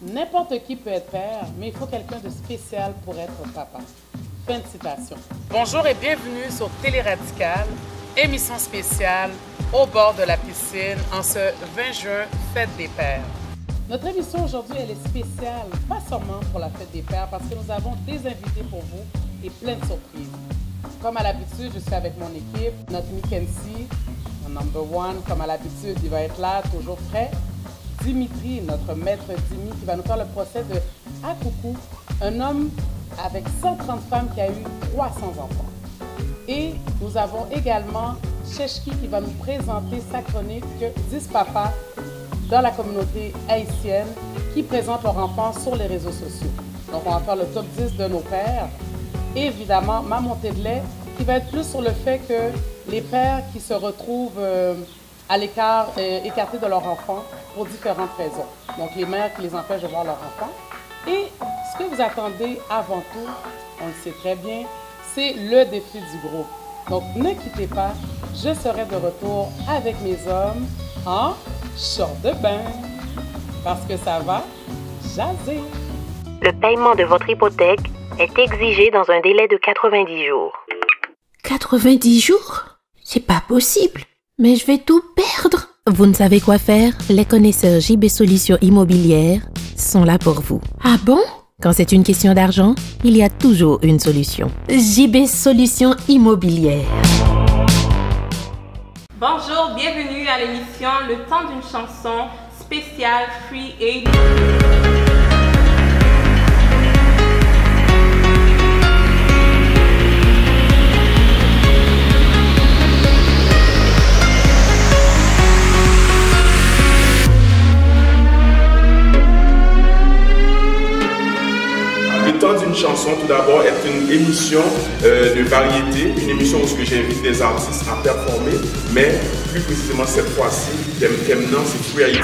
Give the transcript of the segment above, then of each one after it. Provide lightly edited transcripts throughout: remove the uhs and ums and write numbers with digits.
N'importe qui peut être père, mais il faut quelqu'un de spécial pour être papa. Fin de citation. Bonjour et bienvenue sur Télé Radical, émission spéciale au bord de la piscine en ce 20 juin, fête des pères. Notre émission aujourd'hui, elle est spéciale, pas seulement pour la fête des pères, parce que nous avons des invités pour vous et plein de surprises. Comme à l'habitude, je suis avec mon équipe, notre Mackenzie, mon number one, comme à l'habitude, il va être là, toujours prêt. Dimitri, notre maître Dimi, qui va nous faire le procès de Akoukou, un homme avec 130 femmes qui a eu 300 enfants. Et nous avons également Cheshki qui va nous présenter sa chronique 10 papas dans la communauté haïtienne qui présentent leurs enfants sur les réseaux sociaux. Donc on va faire le top 10 de nos pères. Et évidemment, ma montée de lait qui va être plus sur le fait que les pères qui se retrouvent à l'écart, écartés de leurs enfants pour différentes raisons. Donc les mères qui les empêchent de voir leurs enfants. Et ce que vous attendez avant tout, on le sait très bien, c'est le défi du groupe. Donc ne quittez pas, je serai de retour avec mes hommes en short de bain. Parce que ça va jaser. Le paiement de votre hypothèque est exigé dans un délai de 90 jours. 90 jours? C'est pas possible. Mais je vais tout perdre. Vous ne savez quoi faire? Les connaisseurs JB Solutions Immobilières sont là pour vous. Ah bon? Quand c'est une question d'argent, il y a toujours une solution. JB Solutions Immobilières. Bonjour, bienvenue à l'émission Le temps d'une chanson spéciale Free Aid. Le temps d'une chanson, tout d'abord, est une émission de variété, une émission où j'invite des artistes à performer, mais plus précisément cette fois-ci, thème non, c'est Free Haïti.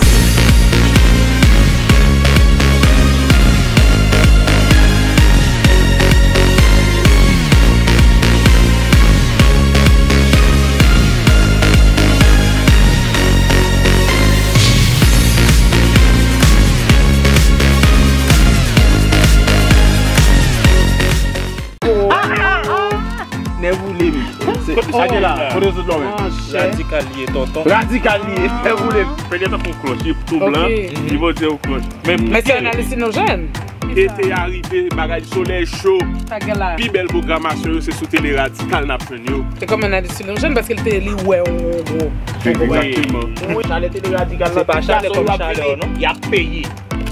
Radical lié, tonton. Radical lié. Vous voulez peut-être qu'on cloche, tout blanc, il va dire au cloche. Mais c'est un hallucinogène. Été arrivé, bagage soleil chaud. Puis belle programmation, c'est sous Télé Radical national. C'est comme un hallucinogène parce qu'il était lié, ouais, Exactement. Oui, Chalet Télé Radical, c'est pas Chalet comme Chalet, non? Il a payé.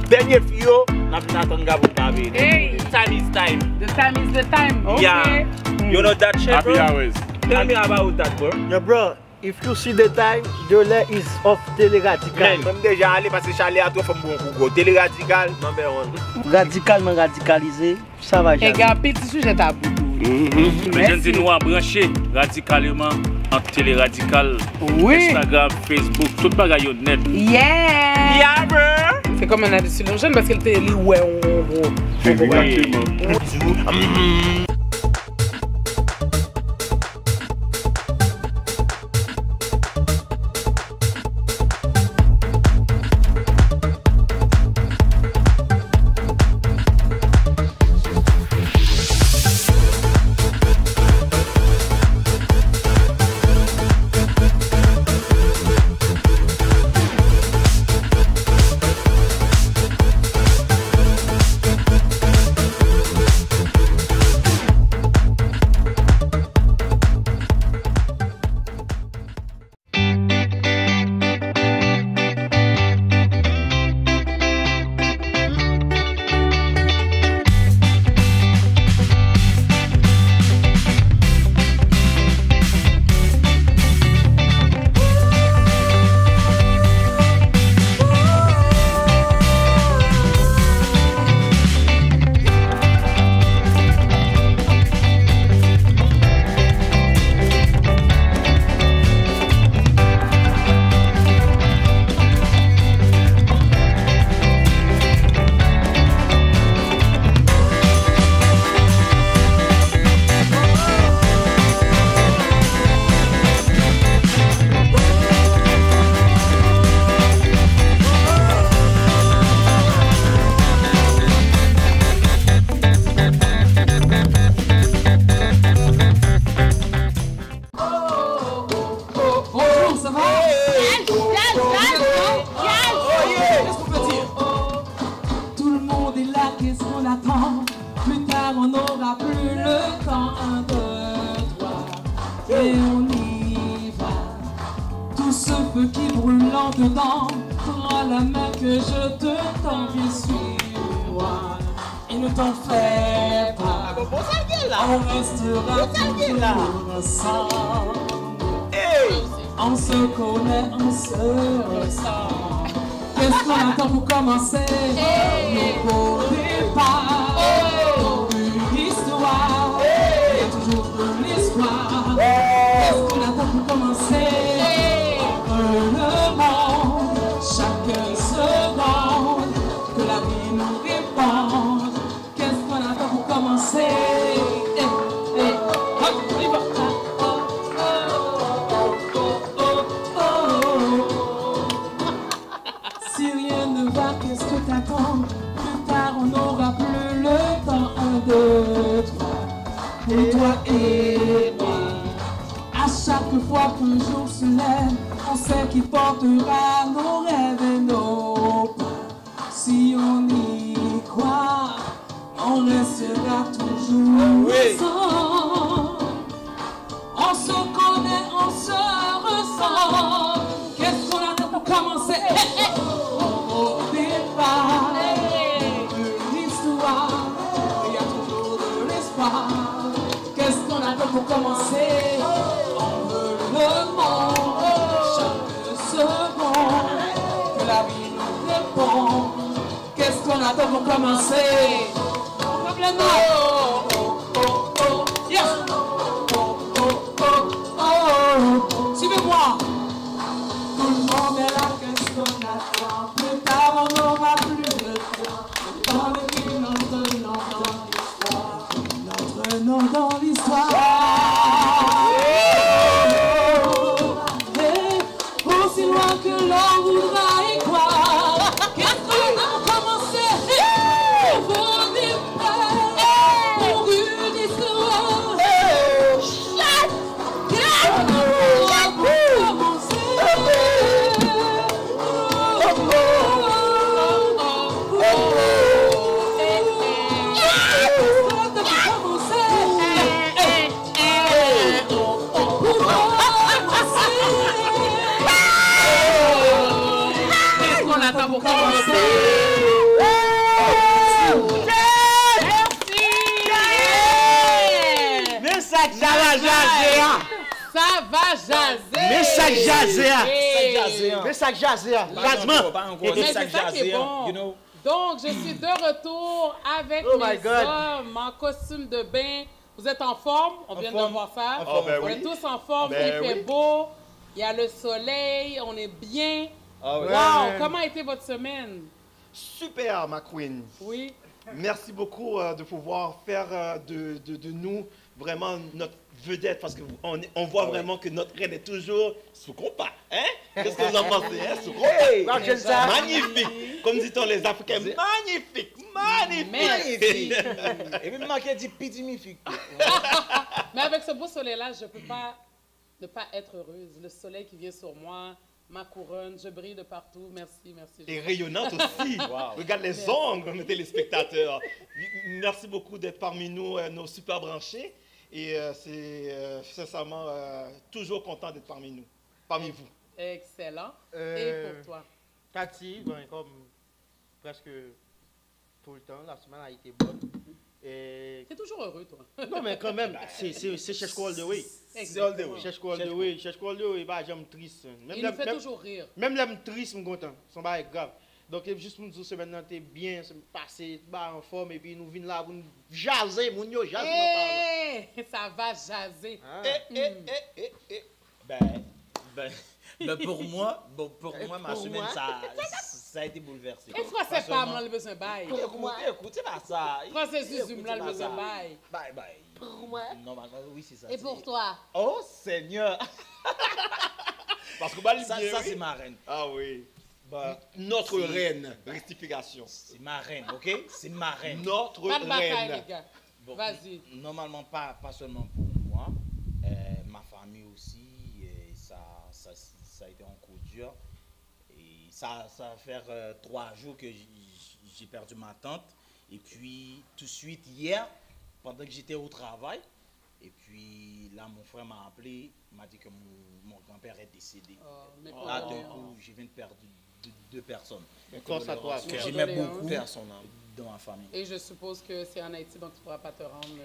Dernier fio, n'a pas attendu Gabou David. Hey, time is time. the time is the time. Okay. Yeah. You know that shit, Happy bro? hours. Tell me about that, bro. Yeah, bro, if you see the time, Jolet is off Télé Radical. Même déjà allé parce que Chalet a trop fait bon coup. Télé Radical, number one. Radicalement radicalisé, ça va Et jamais. gars, petit sujet tabou. Mais je dis nous à brancher radicalement en Télé Radical, Oui. Instagram, Facebook, tout bagaille net. Yeah! Yeah, bro. C'est comme un hallucinogène parce qu'il était lié, ouais, Exactement. t'attend. Plus tard on n'aura plus le temps. 1, 2, 3 et on y va. Tout ce feu qui brûle en dedans, prends la main que je te tends, bien sûr. Et ne t'en fais pas, on restera toujours ensemble. On se connaît, on se ressent. Qu'est-ce qu'on attend pour commencer? Le beau départ, une histoire, il y a toujours de l'espoir. Qu'est-ce qu'on attend pour commencer? Le monde, chaque seconde, que la vie nous répond. Qu'est-ce qu'on attend pour commencer? On y va. Si rien ne va, qu'est-ce que t'attends? Plus tard on n'aura plus le temps. 1, 2, 3 pour toi et moi. À chaque fois qu'un jour se lève, on sait qu'il portera nos rêves et nos pas. Si on y croit, on restera toujours ensemble. On se connaît, on se ressent. Qu'est-ce qu'on attend pour commencer? Au départ, une histoire, il y a toujours de l'espoir. Qu'est-ce qu'on attend pour commencer? On veut le monde, chaque seconde, que la vie nous répond. Qu'est-ce qu'on attend pour commencer? Yes! Suivez-moi! Tout le monde est là, qu'est-ce qu'on attend? Plus tard on n'aura plus le temps. Dans le film, notre nom dans l'histoire. Notre nom dans l'histoire. Et aussi loin que l'on voudra y croire. Qu'est-ce qu'on a pour commencer? Pour dire pour une histoire. Pour commencer. Merci. Mais ça va jaser. Ça va jaser. Mais ça jaser. Mais ça jaser. Jasement. Mais c'est ça qui est bon. Donc, je suis de retour avec mes hommes en costume de bain. Vous êtes en forme? On vient de voir ça. On est tous en forme. Il fait beau. Il y a le soleil. On est bien. Wow! Comment a été votre semaine? Super, ma queen. Oui. Merci beaucoup de pouvoir faire de nous vraiment notre vedette parce qu'on voit vraiment que notre reine est toujours sous compas. Hein? Qu'est-ce que vous en pensez? Hein? Sous compas. Magnifique. Comme dit-on les Africains, magnifique. Magnifique. Et même manquer dit pitimifique. Mais avec ce beau soleil-là, je ne peux pas ne pas être heureuse. Le soleil qui vient sur moi. Ma couronne, je brille de partout. Merci, merci. Et rayonnante aussi. Wow. Regarde les ongles, mes téléspectateurs. Merci beaucoup d'être parmi nous, nos super branchés. Et c'est sincèrement toujours content d'être parmi nous, parmi vous. Excellent. Et pour toi? Cathy, comme presque tout le temps, la semaine a été bonne. T'es toujours heureux, toi. Non, mais quand même, c'est Cheshko all the way. Exactement. Cheshko all the way. Cheshko all the way, bah, j'aime triste. Il nous fait toujours rire. Même l'aime triste, je suis content. Ça va être grave. Donc, juste pour nous dire, semaine t'es bien, c'est passé, en forme, et puis nous venons là, vous nous jaser, mon yo, jaser. Ça va jaser. Ben pour moi, ma semaine, ça a été bouleversé. Et pourquoi c'est pas moi le besoin de bail? Écoutez pas ça. Pourquoi c'est Zuzum là le besoin de bail? Bye. Pour moi? Normalement, oui, c'est ça. Et pour toi? Oh, Seigneur. Parce que ça c'est ma reine. Ah oui. Notre reine, rectification. C'est ma reine, ok? C'est ma reine. Notre reine. Bataille, les gars. Bon, vas-y. Normalement, pas seulement pour moi, ma famille aussi, ça a été un coup dur. Et ça va faire 3 jours que j'ai perdu ma tante. Et puis, tout de suite, hier, pendant que j'étais au travail, et puis là, mon frère m'a appelé, il m'a dit que mon grand-père est décédé. Là, d'un coup, je viens de perdre deux personnes. Force à toi. Que j'aimais beaucoup dans ma famille. Et je suppose que c'est en Haïti, donc tu ne pourras pas te rendre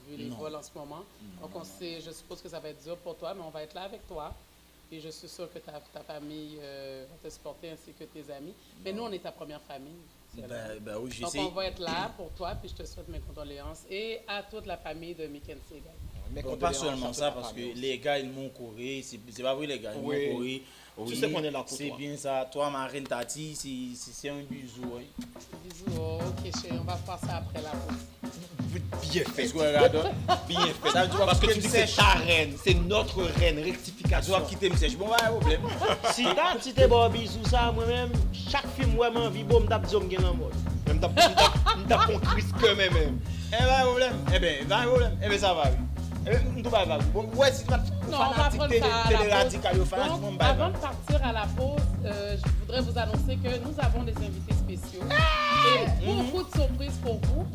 vu les vols en ce moment. Donc je suppose que ça va être dur pour toi, mais on va être là avec toi. Et je suis sûre que ta famille va te supporter ainsi que tes amis. Mais nous, on est ta première famille. Oui, donc on va être là pour toi, puis je te souhaite mes condoléances. Et à toute la famille de Mackenzie également. Bon, pas seulement ça, parce que les gars, ils m'ont couru. C'est pas vrai, les gars, ils m'ont couru. Oui, tu sais qu'on est là pour c'est toi. bien ça. Toi, Marine Tati, c'est un bisou. Hein. Bisous. Ok, chérie, on va faire ça après la pause. Bien fait. Bien fait. Ça veut dire parce que tu dis que c'est ta reine, c'est notre reine, rectification. Tu dois quitter me sèche. Bon, pas de problème. Si t'es bon bisou, ça, moi-même, chaque film, moi, m'envie, bon, m'tap dit que dans mode. M'tap con Chris que même. Pas de problème. Eh bien, ça va, oui. Ouais, si tu vas fanatique télé-radical, donc, avant de partir à la pause, je voudrais vous annoncer que nous avons des invités spéciaux et beaucoup de surprises pour vous.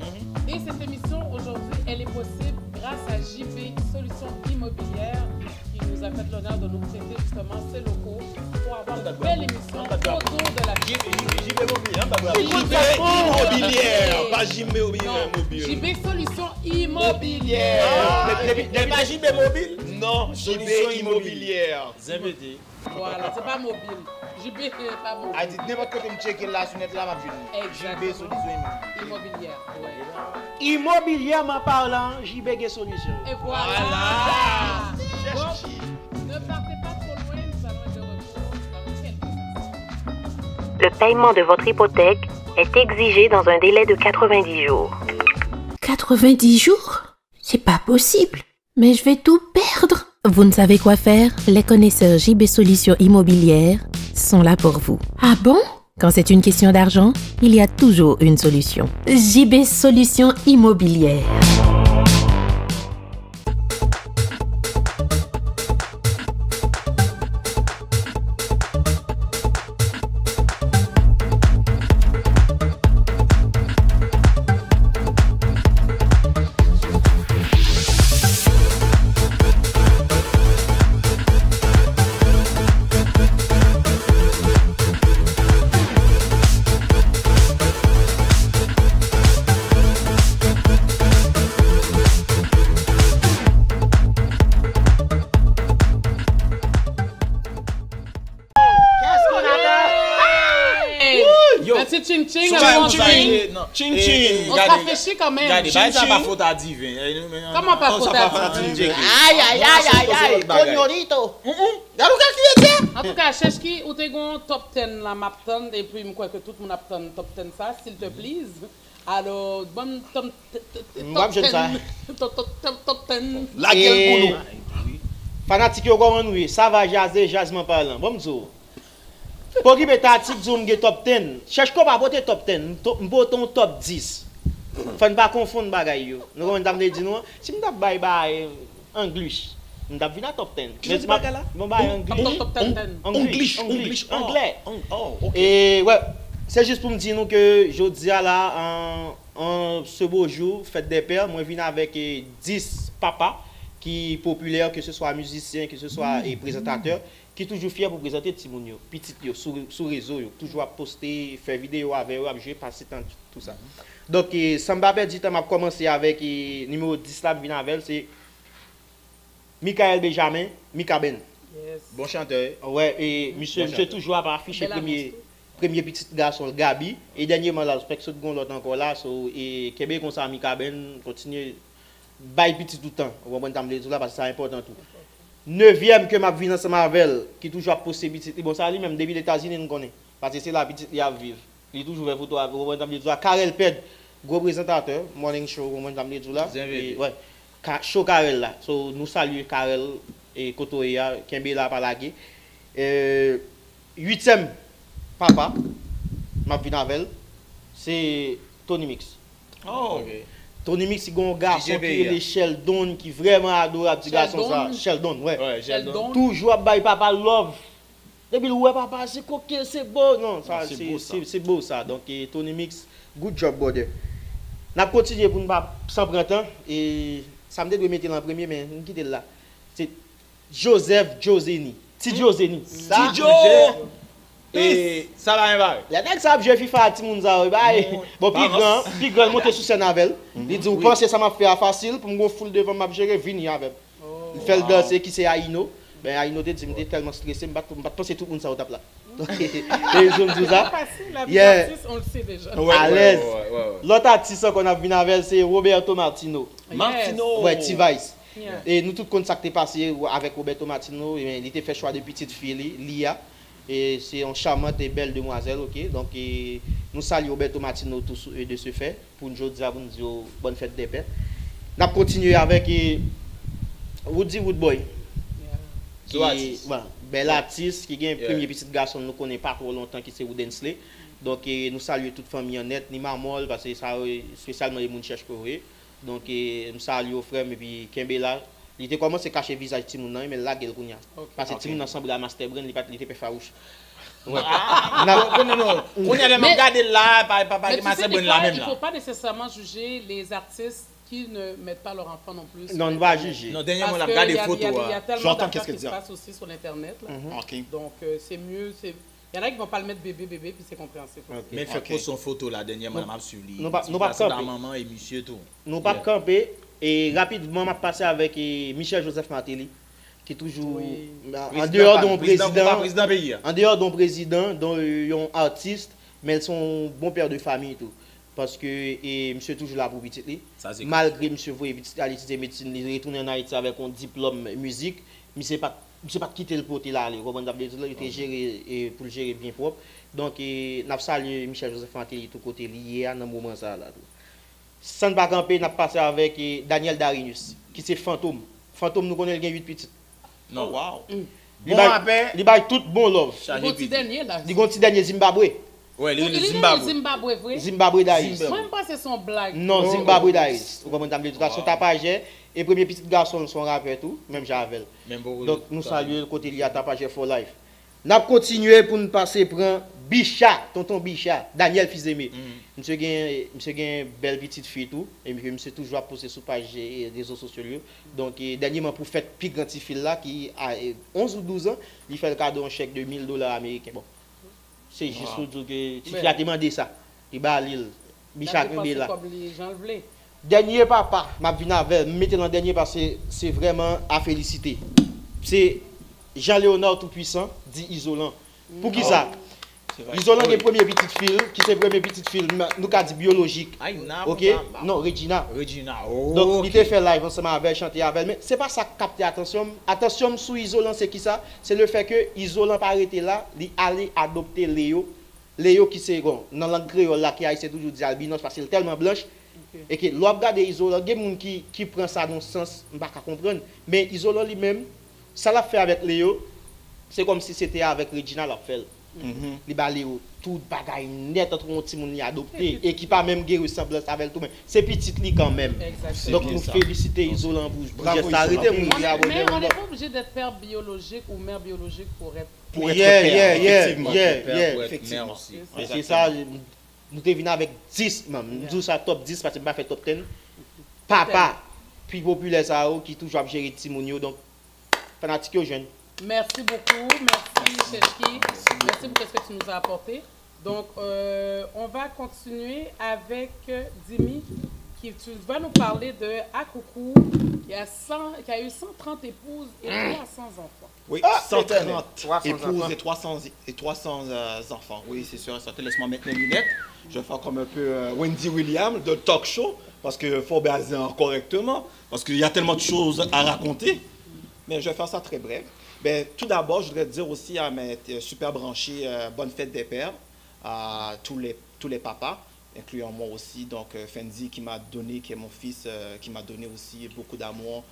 Et cette émission aujourd'hui, elle est possible grâce à JB Solutions Immobilières qui nous a fait l'honneur de nous prêter justement ses locaux pour avoir une belle émission autour de la Immobilière, pas JB Immobilière. JB Solutions Immobilières. n'est pas JB Mobile? Non, JB Immobilière. ZBD. Voilà, c'est pas mobile. JB n'est pas mobile. A dit n'importe quoi me checker la sonnette là, ma ville. JB Solutions Immobilière. Immobilièrement parlant, JB Solutions. Et voilà. Bon, ne partez pas trop loin, nous allons être de retour dans quelques instants. Le paiement de votre hypothèque est exigé dans un délai de 90 jours. 90 jours? C'est pas possible. Mais je vais tout perdre. Vous ne savez quoi faire? Les connaisseurs JB Solutions Immobilières sont là pour vous. Ah bon? Quand c'est une question d'argent, il y a toujours une solution. JB Solutions Immobilières. On se rafraîchit quand même. Regardez, ça pas faute à divin. Comment pas faute à divin? Aïe, Cognolito. En tout cas, cherche qui ou t'es gon top 10 la map ton et puis je crois que tout le monde a top 10 ça, s'il te plaît. Alors, bon top 10. La gueule pour nous. Fanatique yo comment nous, ça va jaser, jasement parlant. Bon m'zo. Pour qui betatique zoom ge top 10. Cherche quoi pas voter top 10, m'boton top 10. Faut ne pas confondre bagay yo. Nous on t'a dit nous, si m't'a bye English. M't'a vinn à top 10. Mais dis bagay là. M'ba English. English. Anglais. Oh, OK. Et ouais, c'est juste pour me dire nous que jodi là en ce beau jour, fête des pères, moi viens avec 10 papas qui populaires, que ce soit musiciens, que ce soit présentateurs, qui toujours fiers pour présenter Timounio, petit yo sur réseau, toujours à poster, faire vidéo avec eux, à jouer, passer temps tout ça. Donc Samba dit m'a commencé avec numéro 10 là vient avec c'est Michael Benjamin, Mika Ben. Yes. Bon chanteur. Ouais, et monsieur toujours à afficher premier petit garçon Gabi et dernièrement là j'espère que ce second l'autre encore là et Québec comme ça Mika Ben continue bail petit tout temps. On va entendre les là parce que c'est important tout. 9e que m'a vu ensemble avec qui toujours poster petit bon ça lui même depuis les États-Unis nous connaît parce que c'est là petit il a vivre. Il toujours fait photo avec on va entendre les Karel Ped gros présentateur morning show on va entendre les là. Ouais. Show Karel là. So nous saluons Karel et Kotoya Kembe là par la gué. 8e papa m'a vu avec c'est Tony Mix. Oh OK. Tony Mix c'est un garçon qui est Sheldon qui vraiment adorable petit garçon ça. Sheldon ouais. Sheldon. Toujours bail papa love. Depuis le ouais papa c'est coquin c'est beau non ça c'est beau ça. Donc Tony Mix good job brother. N'a continué pour ne pas sans prendre temps et ça me doit mettre en premier mais nous quitter là. C'est Joseph Joseni. Ti Joseni. Ti Jo. Et ça va un la tête ça je FIFA ti moun ça bon puis grand monter sur scène avec il dit vous pensez ça m'a fait facile pour me foule devant m'a gérer venir avec il fait le danser qui c'est Aino ben Aino te dit me tellement stressé me pas penser tout monde ça au tape là et je me dis ça on le sait déjà à l'aise l'autre artiste qu'on a venu avec c'est Roberto Martino ouais T-Vice et nous tout compte ça qui est passé avec Roberto Martino il était fait choix de petite fille Lia. Et c'est une charmante et belle demoiselle, ok? Donc, nous saluons Roberto Martino de ce fait, pour nous dire bonne fête des pères. Nous allons continuer avec Woody Woodboy. Bel artiste qui est un premier petit garçon, nous ne connaissons pas trop longtemps, qui c'est Woodensley. Donc, nous saluons toute famille en net, ni Mamol, parce que ça, spécialement les gens cherchent pour eux. Donc, nous saluons frère, et puis Kembela. Il était commencé à cacher le visage de Timoun, mais là, il y a parce que Timoun ensemble à Masterbrain, il était farouche. Non, on a même gardé là, Masterbrain là même. Il ne faut pas nécessairement juger les artistes qui ne mettent pas leurs enfants non plus. Non, on va juger. Non, dernièrement, on a regardé des photos. Il y a tellement d'affaires qui se passent aussi sur Internet. Donc, c'est mieux. Il y en a qui ne vont pas le mettre bébé, puis c'est compréhensible. Mais il fait quoi son photo là, dernièrement, on a suivi. Nous pas camper. Maman et monsieur tout. Nous pas camper. Et rapidement, je passé avec Michel Joseph Martelly, qui est toujours en dehors d'un président, en dehors d'un président, dont un artiste, mais ils sont bons pères de famille tout. Parce que monsieur est toujours là pour petit. Malgré monsieur voyait petit à l'étudier médecine, il retourne en Haïti avec un diplôme musique, mais c'est pas quitter le côté là, il était géré pour le gérer bien propre. Donc, nous saluons Michel Joseph Martelly tout côté lié à un moment ça là. Sans pas camper, nous avons passé avec Daniel Darinus, qui c'est Fantôme. Fantôme, nous connaissons 8 petits. Non, wow. Il a tout bon love. Il y a un petit dernier là. Il y a un petit dernier Zimbabwe. Oui, il est Zimbabwe, vrai. Zimbabwe Daris. Moi, je pense que c'est son blague. Non, Zimbabwe Daris. Vous comprenez, son tapage, et premier petit garçon, son rappeur tout, même Javel. Donc, nous saluons le côté lié à tapage for life. Nous avons continué pour nous passer prendre Bichat, tonton Bichat, Daniel Fils-Aimé. Monsieur a une belle petite fille tout, et monsieur toujours posté sur page et réseaux sociaux. Donc, dernièrement, pour faire plus grand petit fille là, qui a 11 ou 12 ans, il fait le cadeau en chèque de $1000 américains. Bon, c'est juste pour dire que tu as demandé ça. Il va à l'île. Bichat est là. Dernier papa, m'a venu avec, mettez dans le dernier parce que c'est vraiment à féliciter. C'est Jean-Léonard Tout-Puissant, dit Isolant. Pour qui ça? Isolant est premier petite fille, qui c'est premier petite fille, nous avons dit biologique. Ok? Non, Regina. Donc, il était fait live ensemble avec, chanter avec. Mais ce n'est pas ça qui capte attention. Attention, sous Isolant, c'est qui ça? C'est le fait que Isolant pas arrêté là, il allait adopter Léo. Léo qui c'est, dans la langue créole là, qui a essayé toujours de dire albinos parce qu'il est tellement blanche. Et que l'on regarde Isolant, il y a des gens qui prennent ça dans le sens, je ne peux pas comprendre. Mais Isolant lui-même, ça l'a fait avec Léo, c'est comme si c'était avec Regina l'a fait. Les Léo, tout bagaille net entre un petit monde adopté et qui pas même guéri ressemblance avec tout. C'est petit lit quand même. Donc nous féliciter Isolant pour arrêter. Mais on n'est pas obligé d'être père biologique ou mère biologique pour être effectivement. C'est ça, nous sommes venus avec 10, nous disons ça top 10 parce que nous n'avons pas fait top 10. Papa, puis populaire ça qui toujours géré Timonio, donc fanatique aux jeunes. Merci beaucoup, merci Cheshki, merci pour ce que tu nous as apporté. Donc, on va continuer avec Dimi, qui tu vas nous parler de Akoukou, qui a eu 130 épouses et 300 enfants. Oui, 130 épouses et 300 enfants. Oui, c'est sûr. Laisse-moi mettre mes lunettes. Je vais faire comme un peu Wendy Williams de talk show, parce qu'il faut baser correctement, parce qu'il y a tellement de choses à raconter. Mais je vais faire ça très bref. Ben, tout d'abord, je voudrais dire aussi à mes super branchés, bonne fête des pères, à tous les papas, incluant moi aussi. Donc, Fendi qui m'a donné, qui est mon fils, qui m'a donné aussi beaucoup d'amour,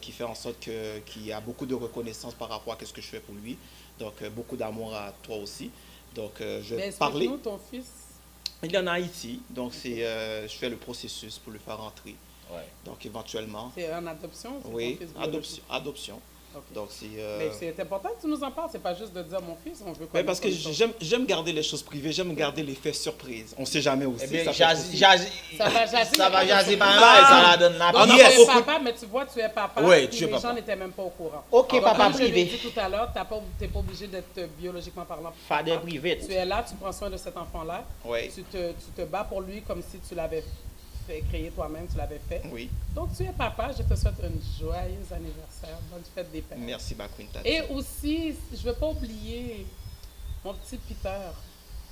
qui fait en sorte qu'il y a beaucoup de reconnaissance par rapport à ce que je fais pour lui. Donc, beaucoup d'amour à toi aussi. Donc, je vais parler. Explique-nous ton fils. Il est en Haïti, donc je fais le processus pour le faire rentrer. Ouais. Donc, éventuellement. C'est en adoption? Oui, adoption. Donc, Mais c'est important que tu nous en parles, c'est pas juste de dire mon fils, on veut connaître. Parce que j'aime garder les choses privées, j'aime garder l'effet surprise. On ne sait jamais aussi. Ça va jaser par là et ça la donne la tu es papa, mais tu vois, tu es papa. Oui, tu es papa. Les gens n'étaient même pas au courant. Ok, papa privé. Comme je l'ai dit tout à l'heure, tu n'es pas obligé d'être biologiquement parlant. Fader privé. Tu es là, tu prends soin de cet enfant-là. Oui. Tu te bats pour lui comme si tu l'avais créé toi-même, tu l'avais fait. Oui. Donc, tu es papa. Je te souhaite un joyeux anniversaire. Bonne fête des pères. Merci, ma Queen Tati. Et aussi, je ne veux pas oublier mon petit Peter.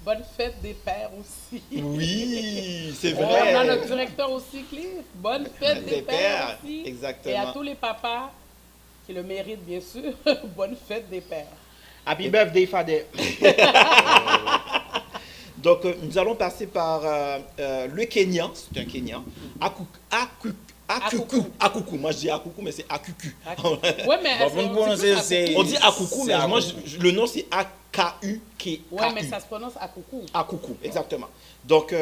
Bonne fête des pères aussi. Oui, c'est vrai. On a notre directeur aussi, Cliff. Bonne fête des pères aussi. Exactement. Et à tous les papas qui le méritent, bien sûr, bonne fête des pères. Happy birthday, Fader. Donc, nous allons passer par le Kenya, c'est un Kenyan, Akuku. Moi, je dis Akuku, mais c'est Akuku. Oui, mais on dit Akuku, mais moi, le nom, c'est A-K-U-K. Oui, mais ça se prononce Akuku. Akuku, exactement. Donc,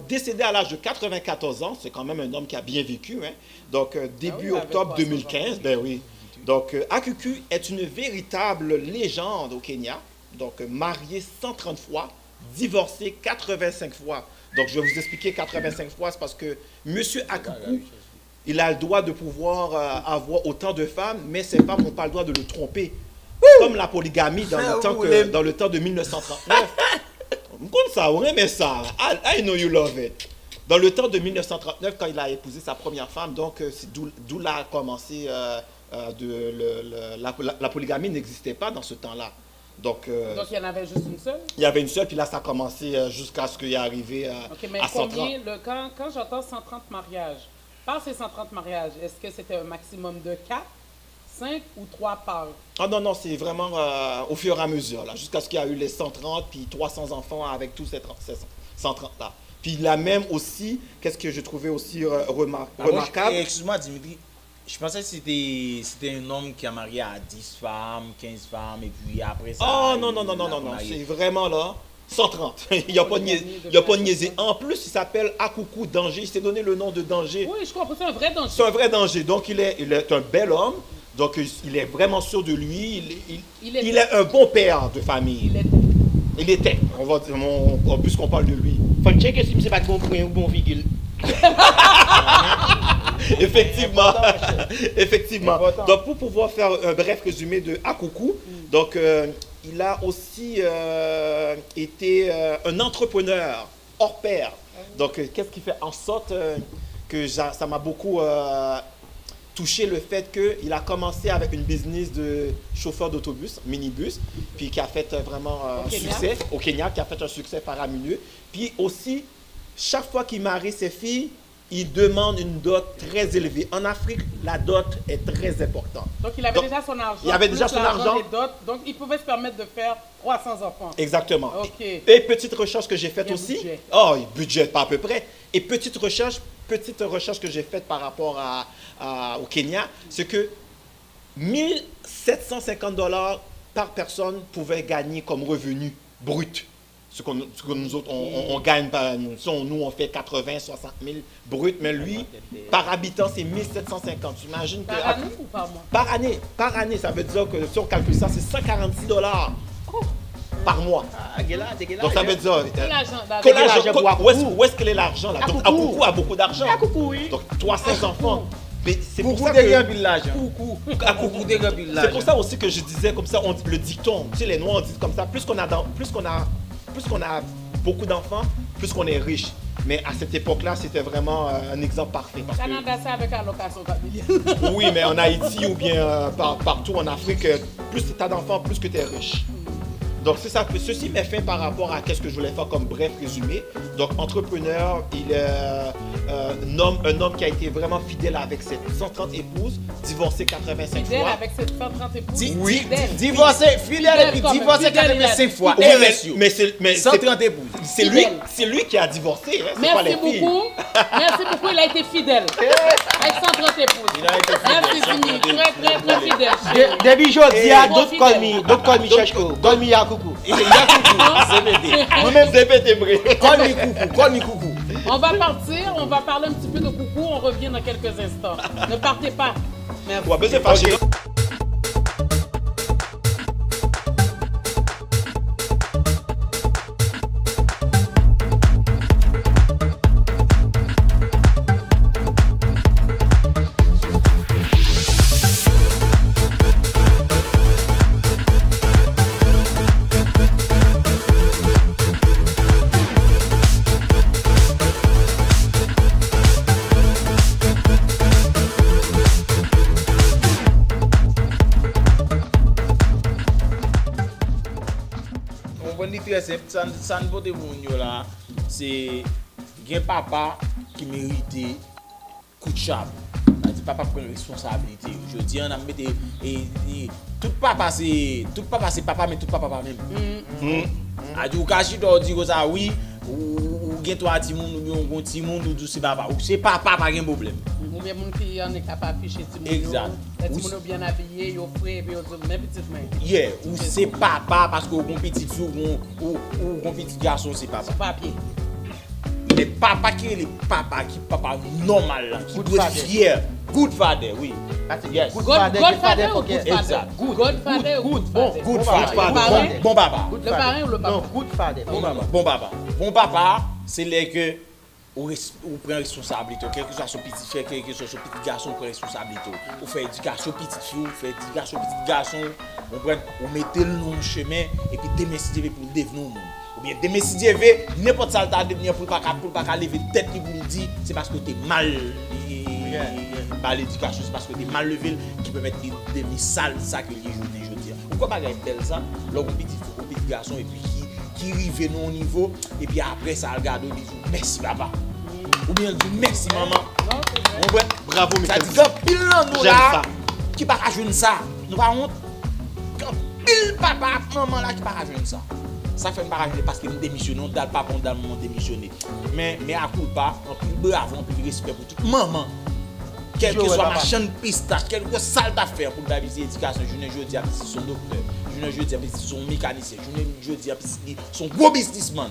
décédé à l'âge de 94 ans, c'est quand même un homme qui a bien vécu. Hein. Donc, début octobre 2015, ben oui. Donc, Akuku est une véritable légende au Kenya. Donc, marié 130 fois. Divorcé 85 fois. Donc, je vais vous expliquer 85 fois, c'est parce que M. Akuku, il a le droit de pouvoir avoir autant de femmes, mais ces femmes n'ont pas le droit de le tromper. Comme la polygamie dans le temps de 1939. Vous connaissez ça, vous aimez ça. I know you love it. Dans le temps de 1939, quand il a épousé sa première femme, donc c'est d'où là a commencé, la polygamie n'existait pas dans ce temps-là. Donc, il y en avait juste une seule? Il y avait une seule, puis là, ça a commencé jusqu'à ce qu'il y arrivé mais à 130. Quand j'entends 130 mariages, par ces 130 mariages, est-ce que c'était un maximum de 4, 5 ou 3 par? Ah non, c'est vraiment au fur et à mesure, jusqu'à ce qu'il y a eu les 130, puis 300 enfants avec tous ces 130-là. Puis il a même aussi, qu'est-ce que je trouvais aussi remarquable? Excuse-moi, Dimitri. Je pensais que c'était un homme qui a marié à 10 femmes, 15 femmes, et puis après ça... Oh non, c'est vraiment là, 130. Il n'y a pas de niaiser. En plus, il s'appelle Akuku Danger. Il s'est donné le nom de Danger. Oui, je comprends, c'est un vrai danger. C'est un vrai danger. Donc, il est un bel homme. Donc, il est vraiment sûr de lui. Il est un bon père de famille. Il était. On va dire, puisqu'on parle de lui. Faut checker si c'est pas bon point ou bon virgule. Effectivement. Donc, pour pouvoir faire un bref résumé de Akuku, donc, il a aussi été un entrepreneur hors pair. Donc, qu'est-ce qui fait en sorte que ça m'a beaucoup touché, le fait qu'il a commencé avec une business de chauffeur d'autobus, minibus, puis qui a fait vraiment un succès au Kenya, qui a fait un succès faramineux. Puis aussi, chaque fois qu'il marie ses filles, il demande une dot très élevée. En Afrique, la dot est très importante. Donc, il avait déjà son argent. Il avait déjà son argent. Donc, il pouvait se permettre de faire 300 enfants. Exactement. Okay. Et petite recherche que j'ai faite aussi. Budget, pas à peu près. Et petite recherche que j'ai faite par rapport au Kenya, c'est que 1 750 $ par personne pouvait gagner comme revenu brut. Ce que nous autres, on gagne, nous, on fait 80, 60 000 brut, mais lui, par habitant, c'est 1 750. J'imagine que... Par année ou par mois? Par année, ça veut dire que si on calcule ça, c'est 146 $ par mois. Donc ça veut dire... Où est-ce qu'il est l'argent là? Donc Akuku a beaucoup d'argent. Donc 300 enfants. Mais c'est pour ça que... C'est pour ça aussi que je disais comme ça, le dicton. Tu sais, les Noirs, on dit comme ça, plus qu'on a beaucoup d'enfants, plus qu'on est riche. Mais à cette époque-là, c'était vraiment un exemple parfait. Canada, c'est avec allocation familiale. Oui, mais en Haïti ou bien partout en Afrique, plus tu as d'enfants, plus que tu es riche. Donc, c'est ça. Ceci met fin par rapport à ce que je voulais faire comme bref résumé. Donc, entrepreneur, il est un homme qui a été vraiment fidèle avec ses 130 épouses, divorcé 85 fois. Fidèle avec ses 130 épouses? Oui, fidèle et puis divorcé 85 fois. Mais 130 épouses. C'est lui qui a divorcé. Hein, Merci beaucoup. Merci beaucoup. Il a été fidèle. Avec 130 épouses. Il a été fidèle. Merci, Jimmy. Très fidèle. Depuis aujourd'hui, d'autres call me Cheshko. Call me Yakuku. Moi-même, Call me Coucou. On va partir. On va parler un petit peu de Coucou. On revient dans quelques instants. Ne partez pas. Merci. simple. Ça ne vote pour là. C'est un papa qui mérite coup de chape. Papa prend responsabilité. Je dis on a mis tout papa c'est papa mais tout papa pas même. A dit ou cachi doit dire ça oui ou gen toi ti moun ou ti moun ou c'est papa ou c'est papa pas gen problème. Ou bien moun qui en est capable afficher ti moun. Exact. Ti moun bien habillé, yo frais et yo même petite main. Yeah, ou c'est papa parce que bon petit fille ou bon petit garçon c'est papa. Papier. Les papa qui papa normal là, qui doit être fier. Good father, oui. Yes. Good father ou good father? Exact. Good father ou good father? Good father. Bon papa. Le parrain ou le papa? Non, good father. Bon papa. Bon papa, c'est là que ou prend responsabilité, quel que soit son petit frère, quel que soit son petit garçon, prend responsabilité. Ou fait éducation petite fille, ou fait éducation petit garçon, ou mettez le long chemin et puis démestiquer pour devenir monde. Ou bien démestiquer n'importe ça t'a devenir pour pas lever tête qui vous dit, c'est parce que tu es mal par l'éducation, c'est parce que tu es mal levé qui peut mettre des sales ça que je dis. Pourquoi pas gagner tel ça, là un petit garçon et puis qui rive non au niveau et puis après ça regarde dit merci papa. Ou bien dit merci maman. Bravo ça dit que pile nous là qui pas jouer ça. Nous pas honte. Pile papa maman là qui pas jouer ça. Ça fait pas jouer parce que nous démissionnons dans le papa dans le moment démissionner. Mais à coup pas, on plus bravo, on plus respect pour tout maman. Quel que soit ma chaîne pistache, quel que soit ça faire pour la visite éducation, je dis à son docteur, je dis à son mécanicien, je dis à son gros businessman.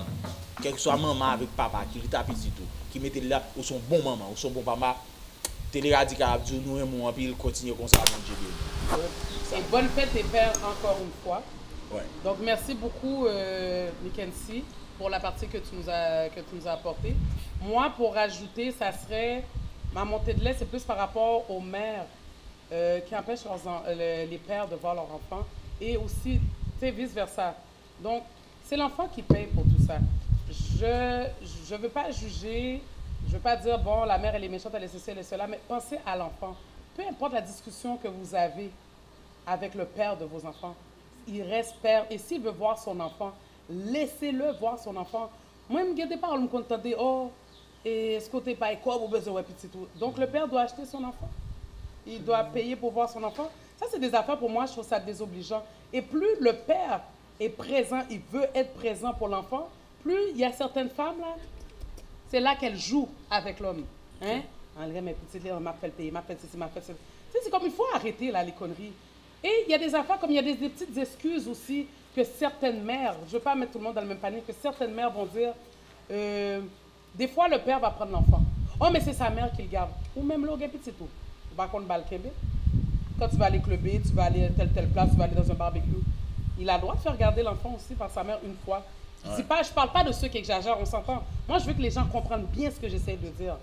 Quel que soit maman avec papa qui lui tape ici tout, qui mettait là ou son bon maman ou son bon papa, télé radical nous aimons puis il continue comme ça à manger. Et bonne fête des pères encore une fois. Ouais. Donc merci beaucoup Mackenzie pour la partie que tu nous as apportée. Moi pour rajouter, ça serait ma montée de lait, c'est plus par rapport aux mères qui empêchent les pères de voir leurs enfants et aussi vice-versa. Donc, c'est l'enfant qui paye pour tout ça. Je ne veux pas juger, je ne veux pas dire, bon, la mère elle est méchante, elle est ceci, elle est cela, mais pensez à l'enfant. Peu importe la discussion que vous avez avec le père de vos enfants, il reste père et s'il veut voir son enfant, laissez-le voir son enfant. Moi, je ne me pas, je me contente, oh, et ce côté pas quoi ou besoin petit tout. Donc le père doit acheter son enfant. Il doit payer pour voir son enfant. Ça c'est des affaires pour moi, je trouve ça désobligeant. Et plus le père est présent, il veut être présent pour l'enfant, plus il y a certaines femmes là, c'est là qu'elles jouent avec l'homme. Hein? Mes petites là, m'a fait payer, m'a fait ceci, m'a fait ceci. C'est comme il faut arrêter là les conneries. Et il y a des affaires comme il y a des petites excuses aussi que certaines mères, je ne veux pas mettre tout le monde dans le même panier, que certaines mères vont dire des fois, le père va prendre l'enfant. Oh, mais c'est sa mère qui le garde. Ou même l'autre, petit tout. Tu vas contre Balkébé. Quand tu vas aller clubber, tu vas aller à telle place, tu vas aller dans un barbecue. Il a le droit de faire garder l'enfant aussi par sa mère une fois. Ouais. Je ne parle pas de ceux qui exagèrent, on s'entend. Moi, je veux que les gens comprennent bien ce que j'essaie de dire.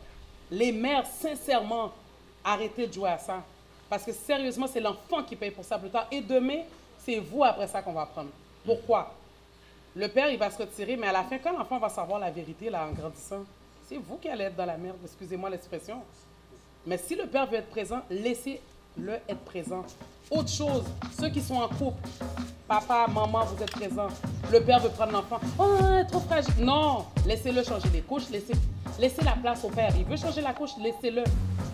Les mères, sincèrement, arrêtez de jouer à ça. Parce que sérieusement, c'est l'enfant qui paye pour ça plus tard. Et demain, c'est vous après ça qu'on va prendre. Pourquoi? Le père, il va se retirer, mais à la fin, quand l'enfant va savoir la vérité là, en grandissant, c'est vous qui allez être dans la merde, excusez-moi l'expression. Mais si le père veut être présent, laissez-le être présent. Autre chose, ceux qui sont en couple, papa, maman, vous êtes présents. Le père veut prendre l'enfant. Oh, trop fragile. Non, laissez-le changer les couches, laissez la place au père. Il veut changer la couche, laissez-le.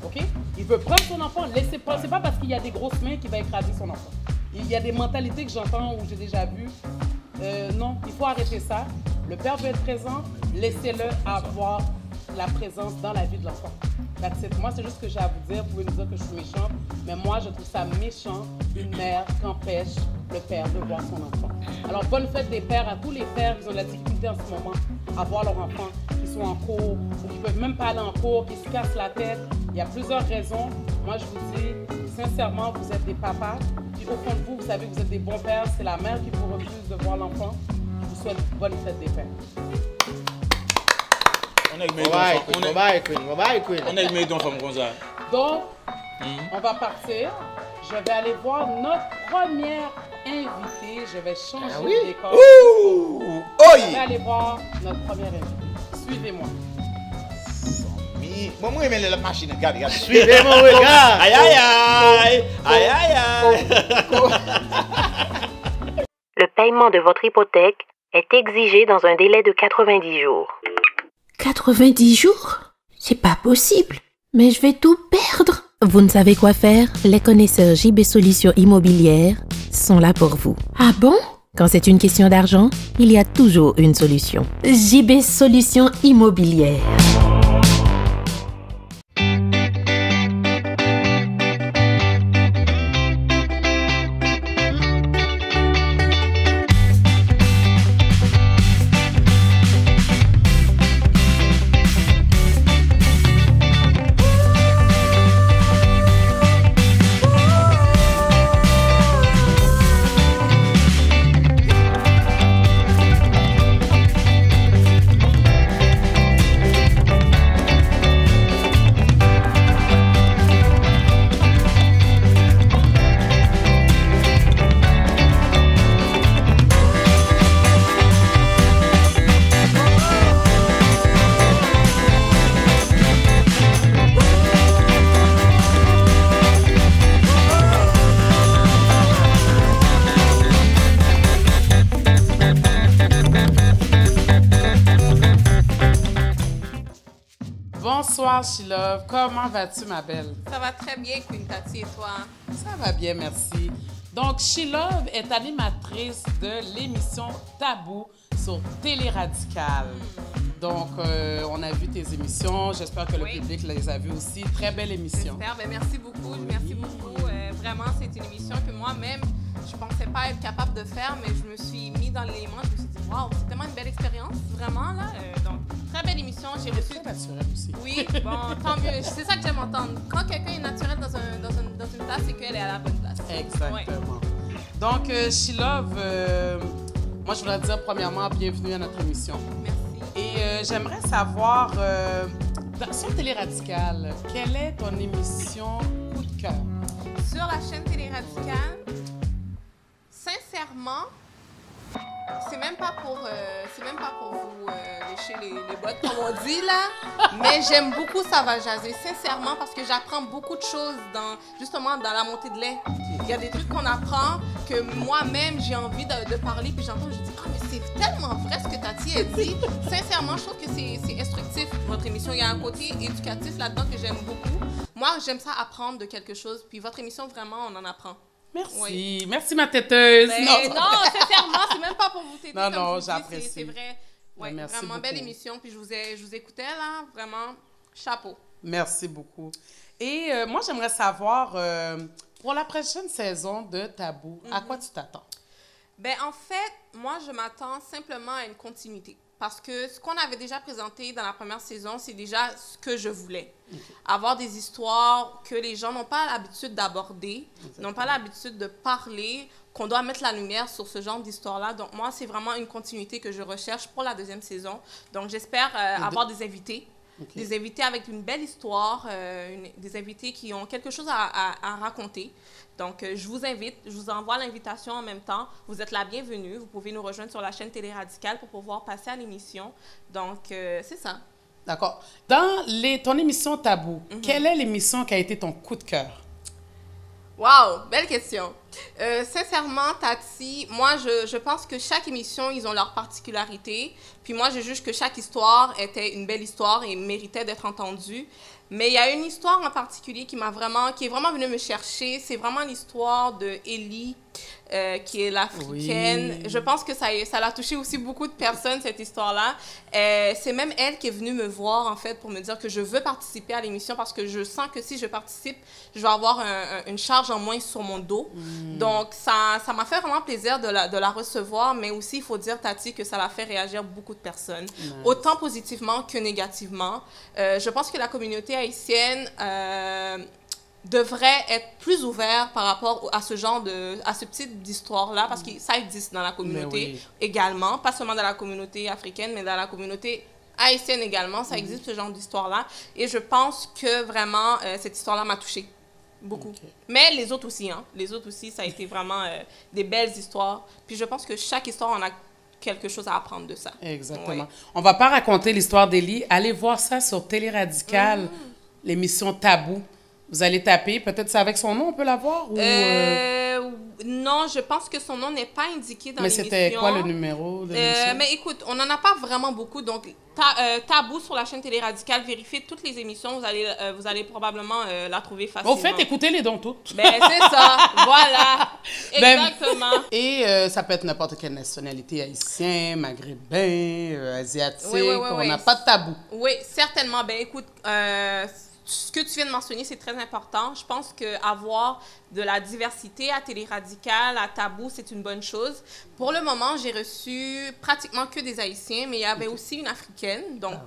OK? Il veut prendre son enfant, laissez pas. C'est pas parce qu'il y a des grosses mains qu'il va écraser son enfant. Il y a des mentalités que j'entends ou j'ai déjà vues. Non, il faut arrêter ça. Le père veut être présent, laissez-le avoir la présence dans la vie de l'enfant. Moi, c'est juste ce que j'ai à vous dire. Vous pouvez nous dire que je suis méchante, mais moi, je trouve ça méchant, une mère qui empêche le père de voir son enfant. Alors, bonne fête des pères à tous les pères qui ont de la difficulté en ce moment à voir leur enfant, qui sont en cours ou qui ne peuvent même pas aller en cours, qui se cassent la tête. Il y a plusieurs raisons. Moi, je vous dis, sincèrement, vous êtes des papas. Puis au fond de vous, vous savez que vous êtes des bons pères. C'est la mère qui vous refuse de voir l'enfant. Je vous souhaite bonne fête des pères. On est le meilleur d'enfant comme ça. Donc, on va partir. Je vais aller voir notre première invitée. Je vais changer de décor. Je vais aller voir notre première invitée. Suivez-moi. Moi, je vais la machine. Regarde. Suivez-moi, regarde. Aïe. Le paiement de votre hypothèque est exigé dans un délai de 90 jours. 90 jours? C'est pas possible. Mais je vais tout perdre. Vous ne savez quoi faire? Les connaisseurs JB Solutions Immobilières sont là pour vous. Ah bon? Quand c'est une question d'argent, il y a toujours une solution. JB Solutions Immobilières. Bonsoir, She-Love. Comment vas-tu, ma belle? Ça va très bien, Queen Tati, et toi? Ça va bien, merci. Donc, She-Love est animatrice de l'émission Tabou sur Télé Radical. Donc, on a vu tes émissions. J'espère que le public les a vues aussi. Très belle émission. J'espère. Ben, merci beaucoup. Merci beaucoup. Vraiment, c'est une émission que moi-même, je ne pensais pas être capable de faire, mais je me suis mis dans l'élément. Je me suis dit, waouh, c'est tellement une belle expérience, vraiment, là. Donc, très belle émission. J'ai reçu. Très naturel aussi. Oui, bon, tant mieux. C'est ça que j'aime entendre. Quand quelqu'un est naturel dans une place, c'est qu'elle est à la bonne place. Exactement. Ouais. Donc, She-Love, moi, je voudrais te dire, premièrement, bienvenue à notre émission. Merci. Et j'aimerais savoir, sur Télé Radical, quelle est ton émission coup de cœur? Sur la chaîne Télé Radical, sincèrement, c'est même pas pour vous lécher les bottes, comme on dit, là. Mais j'aime beaucoup Ça va jaser, sincèrement, parce que j'apprends beaucoup de choses justement dans la montée de lait. Il y a des trucs qu'on apprend que moi-même, j'ai envie de parler, puis j'entends, je dis, ah, mais c'est tellement vrai ce que Tati a dit. Sincèrement, je trouve que c'est instructif, votre émission. Il y a un côté éducatif là-dedans que j'aime beaucoup. Moi, j'aime ça apprendre de quelque chose, puis votre émission, vraiment, on en apprend. Merci. Oui. Merci, ma têteuse. Ben, non, sincèrement, c'est même pas pour vous têter. Non, j'apprécie. C'est vrai. Ouais, merci vraiment beaucoup. belle émission. Puis je vous écoutais, là. Vraiment, chapeau. Merci beaucoup. Et moi, j'aimerais savoir, pour la prochaine saison de Tabou, à quoi tu t'attends? Ben, en fait, moi, je m'attends simplement à une continuité. Parce que ce qu'on avait déjà présenté dans la première saison, c'est déjà ce que je voulais. Avoir des histoires que les gens n'ont pas l'habitude d'aborder, n'ont pas l'habitude de parler, qu'on doit mettre la lumière sur ce genre d'histoire-là. Donc, moi, c'est vraiment une continuité que je recherche pour la deuxième saison. Donc, j'espère avoir des invités. Des invités avec une belle histoire, des invités qui ont quelque chose à raconter. Donc, je vous invite, je vous envoie l'invitation en même temps. Vous êtes la bienvenue. Vous pouvez nous rejoindre sur la chaîne Télé Radical pour pouvoir passer à l'émission. Donc, c'est ça. D'accord. Dans ton émission Tabou, quelle est l'émission qui a été ton coup de cœur? Wow, belle question. Sincèrement, Tati, moi, je pense que chaque émission, ils ont leur particularité. Puis moi, je juge que chaque histoire était une belle histoire et méritait d'être entendue. Mais il y a une histoire en particulier qui est vraiment venue me chercher. C'est vraiment l'histoire de Ellie, qui est l'Africaine. Oui. Je pense que ça l'a touché aussi beaucoup de personnes, cette histoire-là. C'est même elle qui est venue me voir, en fait, pour me dire que je veux participer à l'émission parce que je sens que si je participe, je vais avoir une charge en moins sur mon dos. Donc, ça m'a fait vraiment plaisir de la recevoir, mais aussi, il faut dire, Tati, que ça l'a fait réagir beaucoup de personnes, autant positivement que négativement. Je pense que la communauté haïtienne devrait être plus ouverte par rapport à ce type d'histoire-là, parce que ça existe dans la communauté également, pas seulement dans la communauté africaine, mais dans la communauté haïtienne également, ça existe ce genre d'histoire-là. Et je pense que vraiment, cette histoire-là m'a touchée. Beaucoup. Mais les autres aussi, hein. Les autres aussi, ça a été vraiment des belles histoires. Puis je pense que chaque histoire, on a quelque chose à apprendre de ça. Exactement. Oui. On ne va pas raconter l'histoire d'Ellie. Allez voir ça sur Télé Radical, l'émission Tabou. Vous allez taper, peut-être c'est avec son nom, on peut la voir? Ou Non, je pense que son nom n'est pas indiqué dans l'émission. Mais c'était quoi le numéro de l'émission? Mais écoute, on n'en a pas vraiment beaucoup. Donc, Tabou sur la chaîne Télé Radicale, vérifiez toutes les émissions. Vous allez probablement la trouver facilement. Au fait, écoutez-les donc toutes. Ben, c'est ça. Voilà. Exactement. Et ça peut être n'importe quelle nationalité, haïtien, maghrébin, asiatique. Oui. On n'a pas de tabou. Oui, certainement. Ben, écoute, ce que tu viens de mentionner, c'est très important. Je pense qu'avoir de la diversité à Télé Radicale, à Tabou, c'est une bonne chose. Pour le moment, j'ai reçu pratiquement que des Haïtiens, mais il y avait aussi une Africaine. Donc,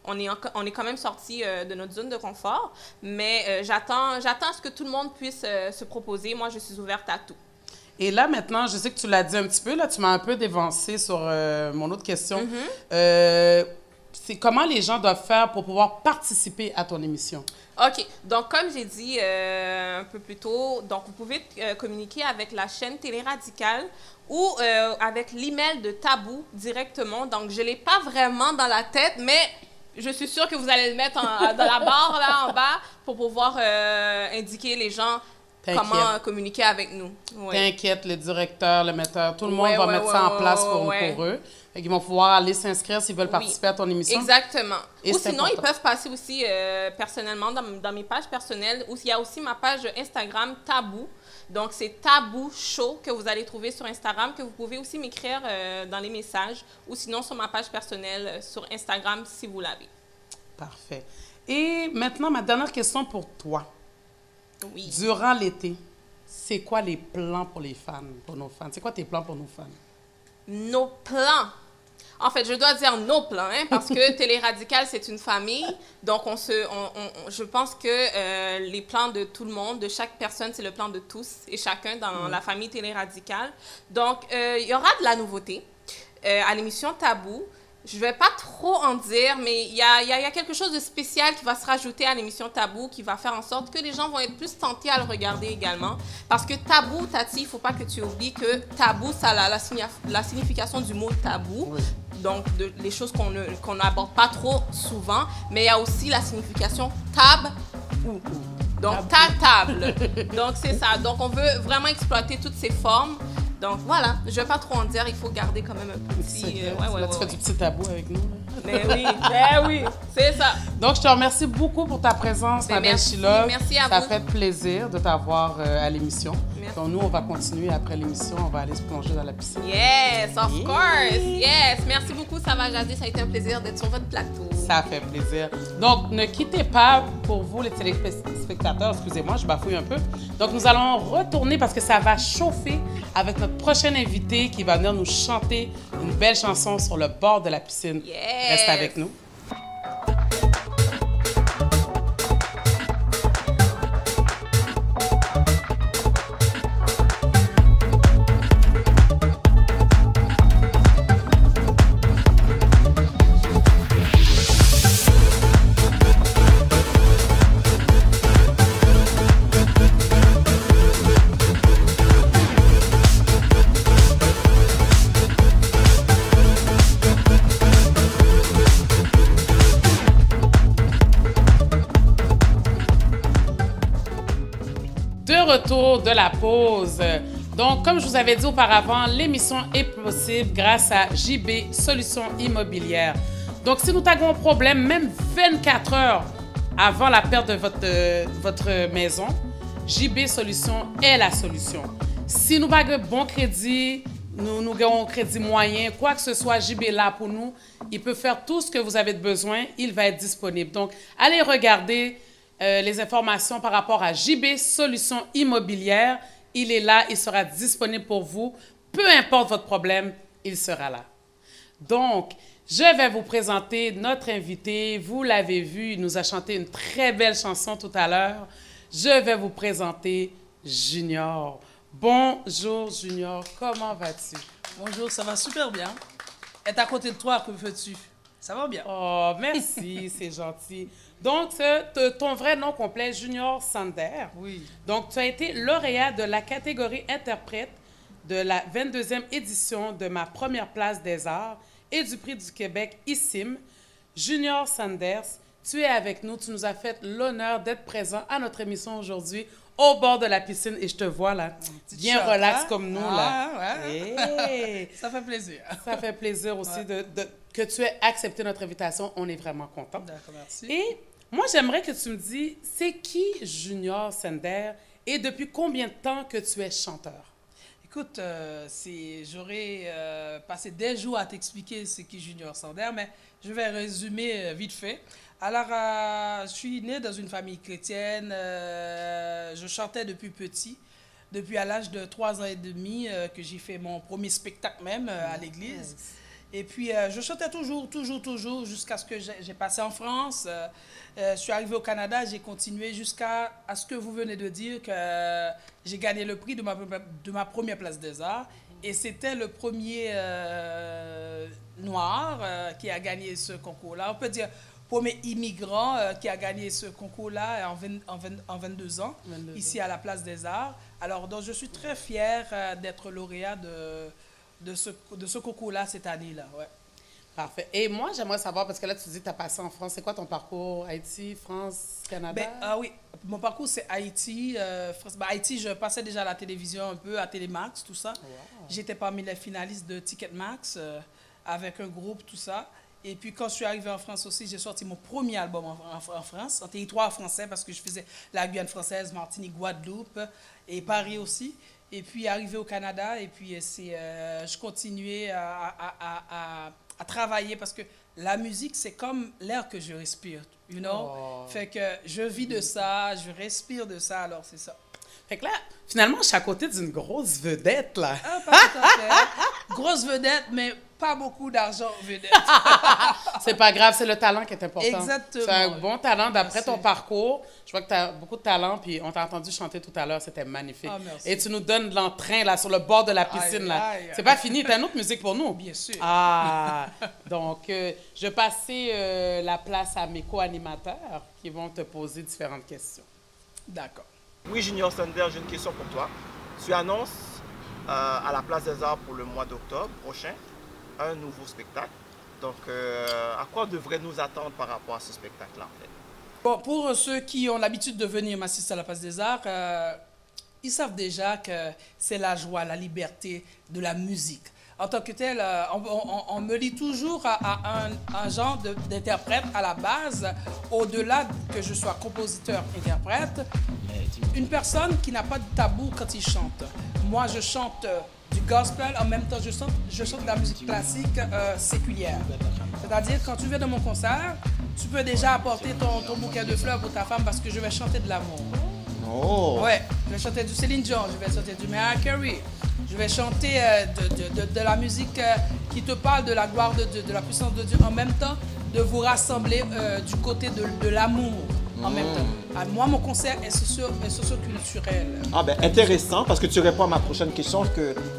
on est quand même sorti de notre zone de confort. Mais j'attends à ce que tout le monde puisse se proposer. Moi, je suis ouverte à tout. Et là, maintenant, je sais que tu l'as dit un petit peu. Là, tu m'as un peu dévancé sur mon autre question. C'est comment les gens doivent faire pour pouvoir participer à ton émission? OK. Donc, comme j'ai dit un peu plus tôt, donc vous pouvez communiquer avec la chaîne Télé Radicale ou avec l'email de Tabou directement. Donc, je ne l'ai pas vraiment dans la tête, mais je suis sûre que vous allez le mettre dans la barre là en bas pour pouvoir indiquer les gens comment communiquer avec nous. T'inquiète, le directeur, le metteur, tout le monde va mettre ça en place pour eux. Ils vont pouvoir aller s'inscrire s'ils veulent participer à ton émission. Exactement. Et ou sinon, important. ils peuvent passer aussi personnellement dans mes pages personnelles. Ou il y a aussi ma page Instagram Tabou. Donc, c'est Tabou Show que vous allez trouver sur Instagram, que vous pouvez aussi m'écrire dans les messages. Ou sinon, sur ma page personnelle sur Instagram, si vous l'avez. Parfait. Et maintenant, ma dernière question pour toi. Oui. Durant l'été, c'est quoi les plans pour les fans, pour nos fans? C'est quoi tes plans pour nos fans? Nos plans? En fait, je dois dire nos plans, hein, parce que Télé Radicale, c'est une famille. Donc, je pense que les plans de tout le monde, de chaque personne, c'est le plan de tous et chacun dans la famille Télé Radicale. Donc, il y aura de la nouveauté à l'émission Tabou. Je ne vais pas trop en dire, mais il y a quelque chose de spécial qui va se rajouter à l'émission Tabou, qui va faire en sorte que les gens vont être plus tentés à le regarder également. Parce que tabou, Tati, il ne faut pas que tu oublies que tabou, ça a la signification du mot tabou. Oui. Donc, les choses qu'on n'aborde pas trop souvent. Mais il y a aussi la signification tab-ou. Donc, ta table. Donc, c'est ça. Donc, on veut vraiment exploiter toutes ces formes. Donc, voilà. Je ne vais pas trop en dire. Il faut garder quand même un petit... tu fais du petit tabou avec nous. Mais oui, c'est ça. Donc, je te remercie beaucoup pour ta présence, ma belle Sheila. Merci à vous. Ça fait plaisir de t'avoir à l'émission. Donc, nous, on va continuer après l'émission. On va aller se plonger dans la piscine. Yes, of course. Yes. Merci beaucoup, ça va jaser. Ça a été un plaisir d'être sur votre plateau. Ça fait plaisir. Donc, ne quittez pas, pour vous, les téléspectateurs, excusez-moi, je bafouille un peu. Donc, nous allons retourner parce que ça va chauffer avec notre prochain invité qui va venir nous chanter une belle chanson sur le bord de la piscine. Yes. Reste avec nous. Retour de la pause. Donc, comme je vous avais dit auparavant, l'émission est possible grâce à JB Solutions Immobilières. Donc, si nous avons un problème, même 24 heures avant la perte de votre maison, JB Solutions est la solution. Si nous avons un bon crédit, nous avons un crédit moyen, quoi que ce soit, JB est là pour nous. Il peut faire tout ce que vous avez besoin. Il va être disponible. Donc, allez regarder les informations par rapport à JB Solutions Immobilières. Il est là, il sera disponible pour vous. Peu importe votre problème, il sera là. Donc, je vais vous présenter notre invité. Vous l'avez vu, il nous a chanté une très belle chanson tout à l'heure. Je vais vous présenter Junior. Bonjour Junior, comment vas-tu? Bonjour, ça va super bien. Être à côté de toi, que fais-tu? Ça va bien. Oh, merci, c'est gentil. Donc, ton vrai nom complet, Junior Sander. Oui. Donc, tu as été lauréat de la catégorie interprète de la 22e édition de ma première place des arts et du prix du Québec ISIM. Junior Sanders, Tu es avec nous. Tu nous as fait l'honneur d'être présent à notre émission aujourd'hui au bord de la piscine. Et je te vois là, bien relax comme nous. Là. Ouais. Hey. Ça fait plaisir. Ça fait plaisir aussi que tu aies accepté notre invitation. On est vraiment contents. D'accord, merci. Et moi, j'aimerais que tu me dises, c'est qui Junior Sender et depuis combien de temps que tu es chanteur? Écoute, j'aurais passé des jours à t'expliquer ce qu'est Junior Sender, mais je vais résumer vite fait. Alors, je suis né dans une famille chrétienne. Je chantais depuis petit, depuis à l'âge de 3 ans et demi que j'ai fait mon premier spectacle même à l'église. Nice. Et puis, je chantais toujours, jusqu'à ce que j'ai passé en France. Je suis arrivé au Canada, j'ai continué jusqu'à ce que vous venez de dire que j'ai gagné le prix de ma première place des arts. Et c'était le premier noir qui a gagné ce concours-là. On peut dire premier immigrant qui a gagné ce concours-là en 22 ans, ici à la Place des Arts. Alors, donc, je suis très fière d'être lauréat de ce concours-là cette année-là. Ouais. Parfait. Et moi, j'aimerais savoir, parce que là, tu dis que tu as passé en France. C'est quoi ton parcours? Haïti, France, Canada? Oui, mon parcours, c'est Haïti. Haïti, je passais déjà à la télévision un peu, à Télémax, tout ça. Wow. J'étais parmi les finalistes de Ticketmax avec un groupe, tout ça. Et puis, quand je suis arrivée en France aussi, j'ai sorti mon premier album en France, en territoire français, parce que je faisais la Guyane française, Martinique, Guadeloupe et Paris aussi. Et puis, arrivé au Canada, et puis je continuais à travailler parce que la musique, c'est comme l'air que je respire, you know? Oh. Fait que je vis de ça, je respire de ça, alors c'est ça. Fait que là, finalement, je suis à côté d'une grosse vedette, là. Ah, pas tout à fait. Grosse vedette, mais pas beaucoup d'argent vedette. C'est pas grave, c'est le talent qui est important. Exactement. C'est un bon talent. D'après ton parcours, je vois que tu as beaucoup de talent, puis on t'a entendu chanter tout à l'heure, c'était magnifique. Ah, merci. Et tu nous donnes de l'entrain, là, sur le bord de la piscine, là. C'est pas fini, t'as une autre musique pour nous? Bien sûr. Ah! Donc, je vais passer la place à mes co-animateurs qui vont te poser différentes questions. D'accord. Oui, Junior Sender, j'ai une question pour toi. Tu annonces à la Place des Arts pour le mois d'octobre prochain un nouveau spectacle. Donc, à quoi devrait nous attendre par rapport à ce spectacle-là, en fait? Bon, pour ceux qui ont l'habitude de venir m'assister à la Place des Arts, ils savent déjà que c'est la joie, la liberté de la musique. En tant que tel, on me lie toujours à un genre d'interprète à la base, au-delà que je sois compositeur-interprète, une personne qui n'a pas de tabou quand il chante. Moi, je chante du gospel, en même temps, je chante de la musique classique séculière. C'est-à-dire, quand tu viens de mon concert, tu peux déjà apporter ton bouquet de fleurs pour ta femme parce que je vais chanter de l'amour. Oh! Ouais, je vais chanter du Céline Dion, je vais chanter du Mariah Carey. Je vais chanter de la musique qui te parle de la gloire de la puissance de Dieu, en même temps de vous rassembler du côté de l'amour en même temps. Alors, moi, mon concert est socio-culturel. Ah ben intéressant, parce que tu réponds à ma prochaine question,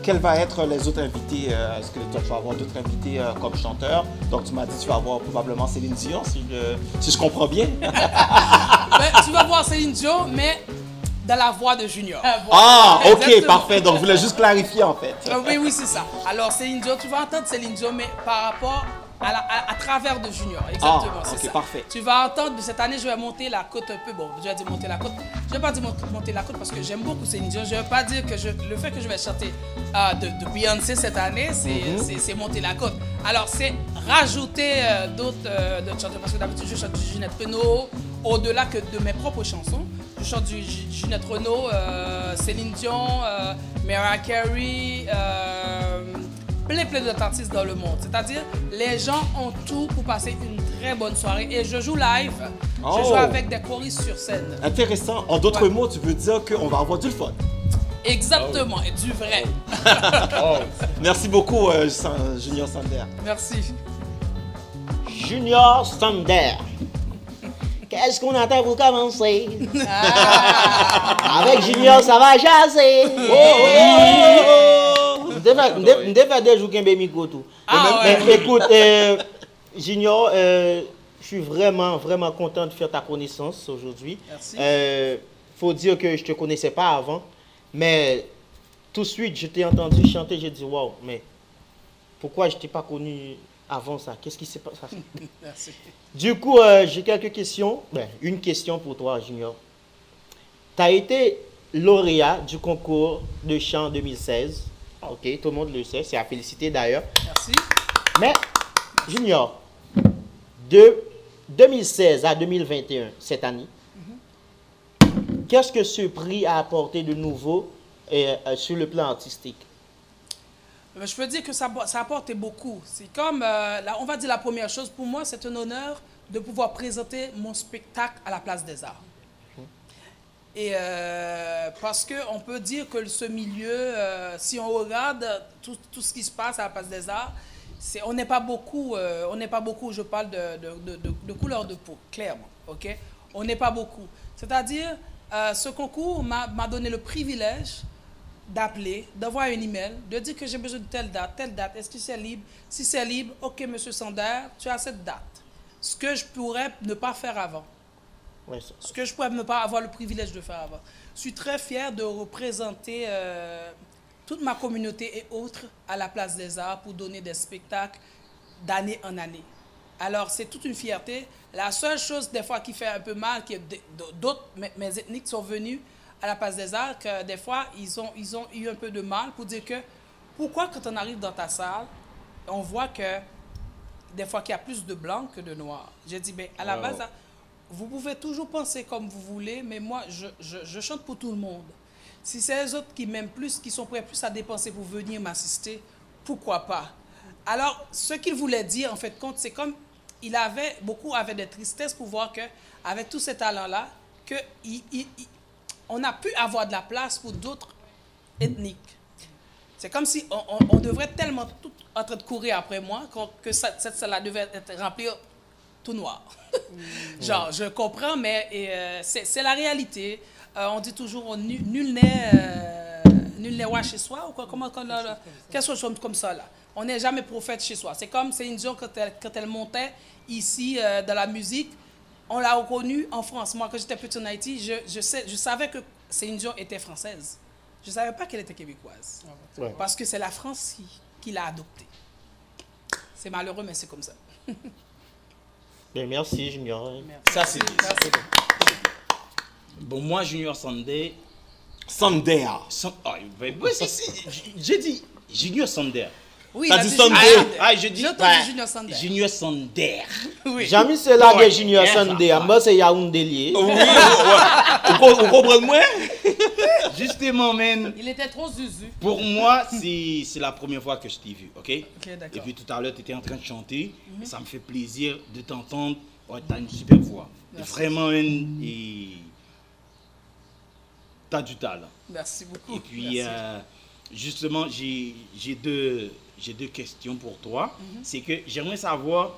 quels vont être les autres invités? Est-ce que tu vas avoir d'autres invités comme chanteur? Donc tu m'as dit que tu vas avoir probablement Céline Dion, si je comprends bien. Tu vas voir Céline Dion, mais dans la voix de Junior. Ah, ok, exactement. Parfait. Donc, je voulais juste clarifier, en fait. Oui, c'est ça. Alors, Céline Dion, tu vas entendre Céline Dion, mais par rapport à travers de Junior. Exactement, c'est ça. Parfait. Tu vas entendre, cette année, je vais monter la côte un peu. Bon, je vais dire monter la côte. Je ne vais pas dire monter la côte parce que j'aime beaucoup Céline Dion. Je ne vais pas dire que le fait que je vais chanter de Beyoncé cette année, c'est monter la côte. Alors, c'est rajouter d'autres chanteurs. Parce que d'habitude, je chante du Ginette Renault, au-delà que de mes propres chansons. Je chante du Ginette Renault, Céline Dion, Mariah Carey, plein d'autres artistes dans le monde. C'est-à-dire, les gens ont tout pour passer une très bonne soirée. Et je joue live, je joue avec des choristes sur scène. Intéressant. En d'autres mots, tu veux dire qu'on va avoir du fun. Exactement, et du vrai. Merci beaucoup, Junior Sender. Merci. Junior Sender. Qu'est-ce qu'on attend pour commencer? Avec Junior, ça va jaser. Je devais déjà jouer un micro tout. Écoute, Junior, je suis vraiment content de faire ta connaissance aujourd'hui. Merci. Faut dire que je ne te connaissais pas avant, mais tout de suite, je t'ai entendu chanter, j'ai dit waouh, mais pourquoi je ne t'ai pas connu avant ça, qu'est-ce qui s'est passé? Merci. Du coup, j'ai quelques questions. Une question pour toi, Junior. Tu as été lauréat du concours de chant 2016. Ok, tout le monde le sait, c'est à féliciter d'ailleurs. Merci. Mais, Junior, de 2016 à 2021, cette année, qu'est-ce que ce prix a apporté de nouveau sur le plan artistique? Je peux dire que ça a apporté beaucoup. C'est comme, on va dire la première chose, pour moi, c'est un honneur de pouvoir présenter mon spectacle à la Place des Arts. Et parce qu'on peut dire que ce milieu, si on regarde tout ce qui se passe à la Place des Arts, on n'est pas beaucoup, je parle de couleur de peau, clairement, ok? On n'est pas beaucoup. C'est-à-dire, ce concours m'a donné le privilège d'appeler, d'avoir un email, de dire que j'ai besoin de telle date, est-ce que c'est libre? Si c'est libre, ok, monsieur Sander, tu as cette date. Ce que je pourrais ne pas faire avant. Ouais, ce que je pourrais ne pas avoir le privilège de faire avant. Je suis très fier de représenter toute ma communauté et autres à la Place des Arts pour donner des spectacles d'année en année. Alors, c'est toute une fierté. La seule chose, des fois, qui fait un peu mal, que d'autres, mes ethniques sont venus à la Place des Arts, que des fois, ils ont eu un peu de mal pour dire que pourquoi, quand on arrive dans ta salle, on voit que des fois qu'il y a plus de blancs que de noirs. J'ai dit, ben, à la base, vous pouvez toujours penser comme vous voulez, mais moi, je chante pour tout le monde. Si c'est les autres qui m'aiment plus, qui sont prêts plus à dépenser pour venir m'assister, pourquoi pas? Alors, ce qu'il voulait dire, en fait, c'est comme beaucoup avaient des tristesses pour voir qu'avec tous ces talents-là, on a pu avoir de la place pour d'autres ethniques. C'est comme si on devrait tellement tout en train de courir après moi que cette salle-là devait être remplie tout noir. Genre, je comprends, mais c'est la réalité. On dit toujours nul n'est roi chez soi, ou quoi, quelque chose comme ça, là. On n'est jamais prophète chez soi. C'est comme Céline Dion, quand elle montait ici dans la musique, on l'a reconnue en France. Moi, quand j'étais petit en Haïti, je savais que Céline Dion était française. Je ne savais pas qu'elle était québécoise. Ouais. Parce que c'est la France qui l'a adoptée. C'est malheureux, mais c'est comme ça. Bien, merci, Junior. Merci. Ça, c'est bien. Bon, moi, Junior Sander. Sander. J'ai dit Junior Sander. Oui, t'as dit Sander. Je dis Junior Sander. Junior Sander. Oui. Jamais c'est là que Junior Sander. Moi, c'est Yaoundé lié. Oui, vous comprenez moi? Justement, man. Il était trop zuzu. Pour moi, c'est la première fois que je t'ai vu, ok? D'accord. Et puis tout à l'heure, tu étais en train de chanter. Et ça me fait plaisir de t'entendre. Ouais, tu as une super voix. Vraiment, tu as du talent. Merci beaucoup. Et puis, justement, j'ai deux questions pour toi. C'est que j'aimerais savoir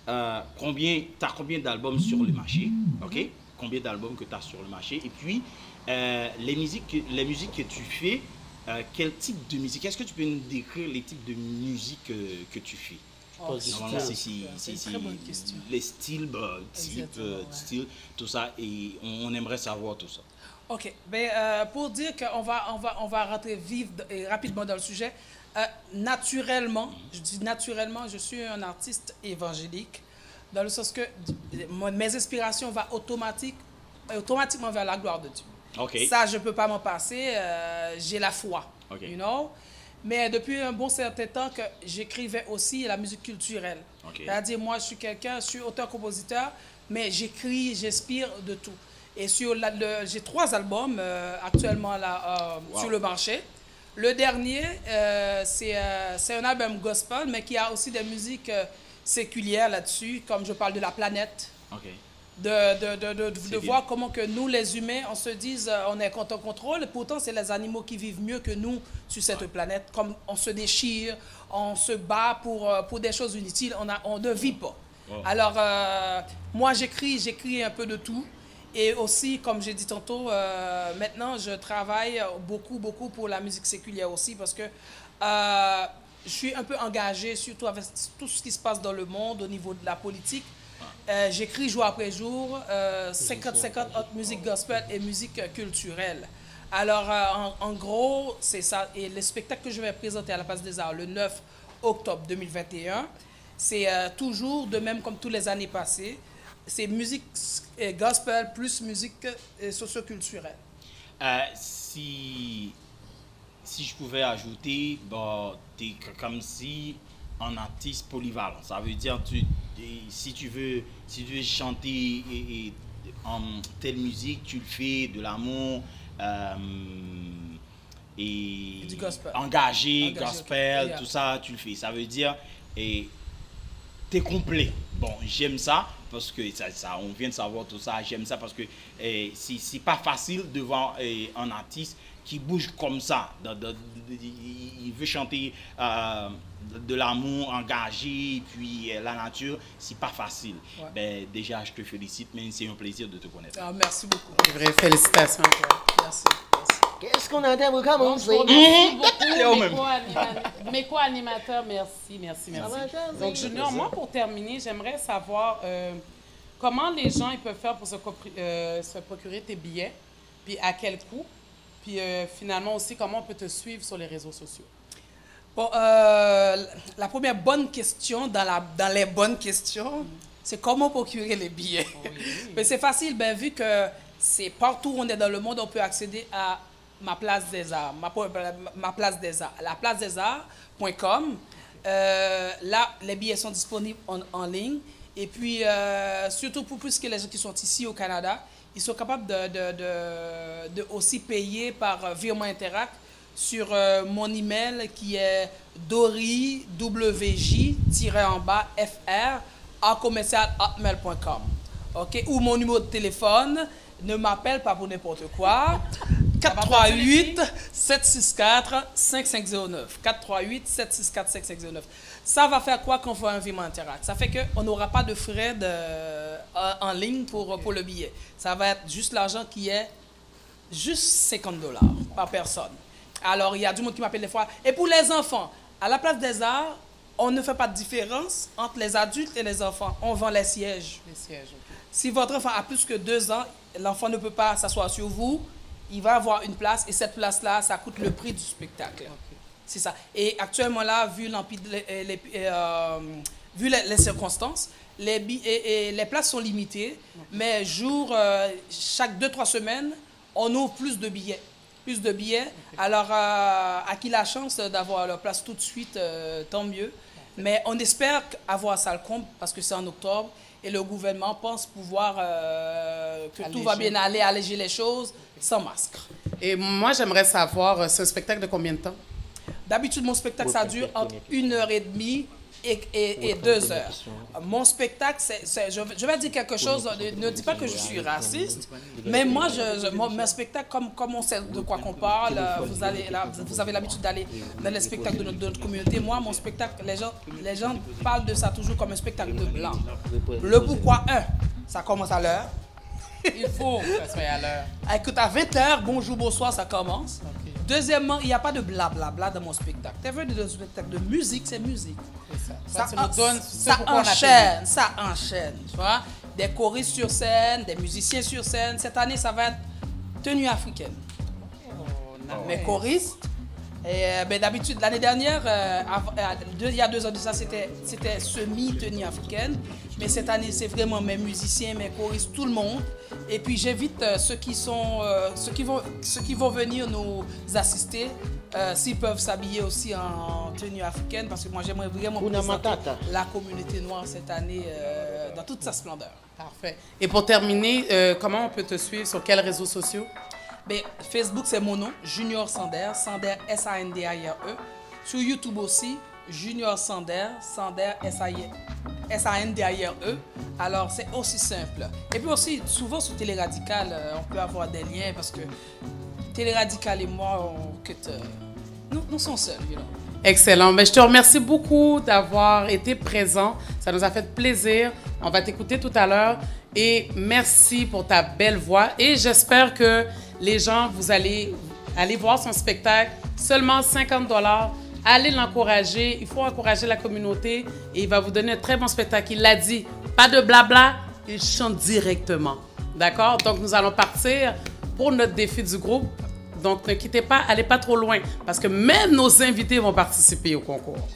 t'as combien d'albums sur le marché, ok? Combien d'albums que tu as sur le marché. Et puis, les musiques que tu fais, quel type de musique? Est-ce que tu peux nous décrire les types de musique que tu fais? Normalement, c'est une très bonne question. Les styles, style, tout ça, et on aimerait savoir tout ça. OK. Ben, pour dire qu'on va rentrer vite et rapidement dans le sujet, naturellement, je dis naturellement, je suis un artiste évangélique, dans le sens que mes inspirations vont automatiquement vers la gloire de Dieu. Okay. Ça, je ne peux pas m'en passer. J'ai la foi, okay. You know? Mais depuis un bon certain temps que j'écrivais aussi la musique culturelle. Okay. C'est-à-dire, moi, je suis auteur-compositeur, mais j'écris, j'inspire de tout. Et j'ai 3 albums actuellement là, sur le marché. Le dernier, c'est un album gospel, mais qui a aussi des musiques séculières là-dessus, comme je parle de la planète. Okay. De voir comment que nous, les humains, on se dise on est contre contrôle, et pourtant c'est les animaux qui vivent mieux que nous sur cette planète. Comme on se déchire, on se bat pour des choses inutiles, on ne vit pas. Alors, moi j'écris un peu de tout. Et aussi, comme j'ai dit tantôt, maintenant je travaille beaucoup pour la musique séculière aussi, parce que je suis un peu engagée, surtout avec tout ce qui se passe dans le monde au niveau de la politique. J'écris jour après jour, 50-50 entre musique gospel et musique culturelle. Alors, en gros, c'est ça. Et le spectacle que je vais présenter à la Place des Arts le 9 octobre 2021, C'est toujours de même comme toutes les années passées. C'est musique gospel plus musique socioculturelle. Si je pouvais ajouter, t'es comme si un artiste polyvalent. Ça veut dire si tu veux chanter telle musique, tu le fais, de l'amour et du gospel. Engagé, gospel, okay. tout ça, tu le fais. Ça veut dire t'es complet. Bon, j'aime ça parce que ça, on vient de savoir tout ça. J'aime ça parce que c'est pas facile de voir un artiste qui bouge comme ça. Il veut chanter de l'amour engagé, puis la nature, c'est pas facile. Ouais. Ben, déjà, je te félicite, mais c'est un plaisir de te connaître. Ah, merci beaucoup. Vraie félicitations à toi. Merci. Qu'est-ce qu'on a pour commencer? Mes co-animateurs, merci. Donc, Junior, moi, pour terminer, j'aimerais savoir comment les gens ils peuvent faire pour se procurer tes billets, puis à quel coût, puis finalement aussi, comment on peut te suivre sur les réseaux sociaux. Bon, la première bonne question dans les bonnes questions, c'est comment procurer les billets. Oui. Mais c'est facile, vu que c'est partout où on est dans le monde, on peut accéder à Ma Place des Arts, Ma Place des Arts, lapacedesarts.com. Là, les billets sont disponibles en ligne. Et puis, surtout pour plus que les gens qui sont ici au Canada, ils sont capables de aussi payer par virement Interac sur mon email qui est doriwj-fr@commercial@hotmail.com. OK? Ou mon numéro de téléphone, ne m'appelle pas pour n'importe quoi. 438-764-5509. 438-764-5509. Ça va faire quoi quand on fait un virement Interac? Ça fait qu'on n'aura pas de frais en ligne pour le billet. Ça va être juste l'argent qui est juste $50 par personne. Alors, il y a du monde qui m'appelle des fois. Et pour les enfants, à la Place des Arts, on ne fait pas de différence entre les adultes et les enfants. On vend les sièges. Les sièges, OK. Si votre enfant a plus que 2 ans, l'enfant ne peut pas s'asseoir sur vous. Il va avoir une place et cette place-là, ça coûte le prix du spectacle. Okay. C'est ça. Et actuellement là, vu les circonstances, les places sont limitées, mais chaque 2-3 semaines, on ouvre plus de billets. Okay. Alors, à qui la chance d'avoir leur place tout de suite, tant mieux. Mais on espère avoir ça le compte parce que c'est en octobre et le gouvernement pense pouvoir tout va bien aller, alléger les choses sans masque. Et moi, j'aimerais savoir, c'est un spectacle de combien de temps? D'habitude, mon spectacle, ça dure entre 1h30 et 2 heures. Mon spectacle, je vais dire quelque chose, ne dis pas que je suis raciste, mais moi, mon spectacle, comme on sait de quoi qu'on parle, vous avez l'habitude d'aller dans les spectacles de notre communauté. Moi, mon spectacle, les gens parlent de ça toujours comme un spectacle de blanc. Le pourquoi, ça commence à l'heure. Il faut que ça soit à l'heure. Écoute, à 20h, bonjour, bonsoir, ça commence. Okay. Deuxièmement, il n'y a pas de blablabla dans mon spectacle. Tu veux un spectacle de musique, c'est musique. Ça enchaîne, tu vois. Des choristes sur scène, des musiciens sur scène. Cette année, ça va être tenue africaine. Mes choristes. Et d'habitude, l'année dernière, il y a 2 ans de ça, c'était semi-tenue africaine. Mais cette année, c'est vraiment mes musiciens, mes choristes, tout le monde. Et puis, j'invite ceux qui vont venir nous assister, s'ils peuvent s'habiller aussi en tenue africaine, parce que moi, j'aimerais vraiment présenter la communauté noire cette année dans toute sa splendeur. Parfait. Et pour terminer, comment on peut te suivre? Sur quels réseaux sociaux? Facebook, c'est mon nom, Junior Sander, Sander S-A-N-D-A-R-E. Sur YouTube aussi, Junior Sander, Sander S-A-N-D-A-R-E. Alors, c'est aussi simple. Et puis aussi, souvent sur Téléradical, on peut avoir des liens parce que Téléradical et moi, nous sommes seuls. Excellent. Mais je te remercie beaucoup d'avoir été présent. Ça nous a fait plaisir. On va t'écouter tout à l'heure. Et merci pour ta belle voix. Et j'espère que les gens, vous allez aller voir son spectacle. Seulement $50. Allez l'encourager. Il faut encourager la communauté. Et il va vous donner un très bon spectacle. Il l'a dit. Pas de blabla. Il chante directement. D'accord? Donc, nous allons partir pour notre défi du groupe. Donc, ne quittez pas. Allez pas trop loin. Parce que même nos invités vont participer au concours.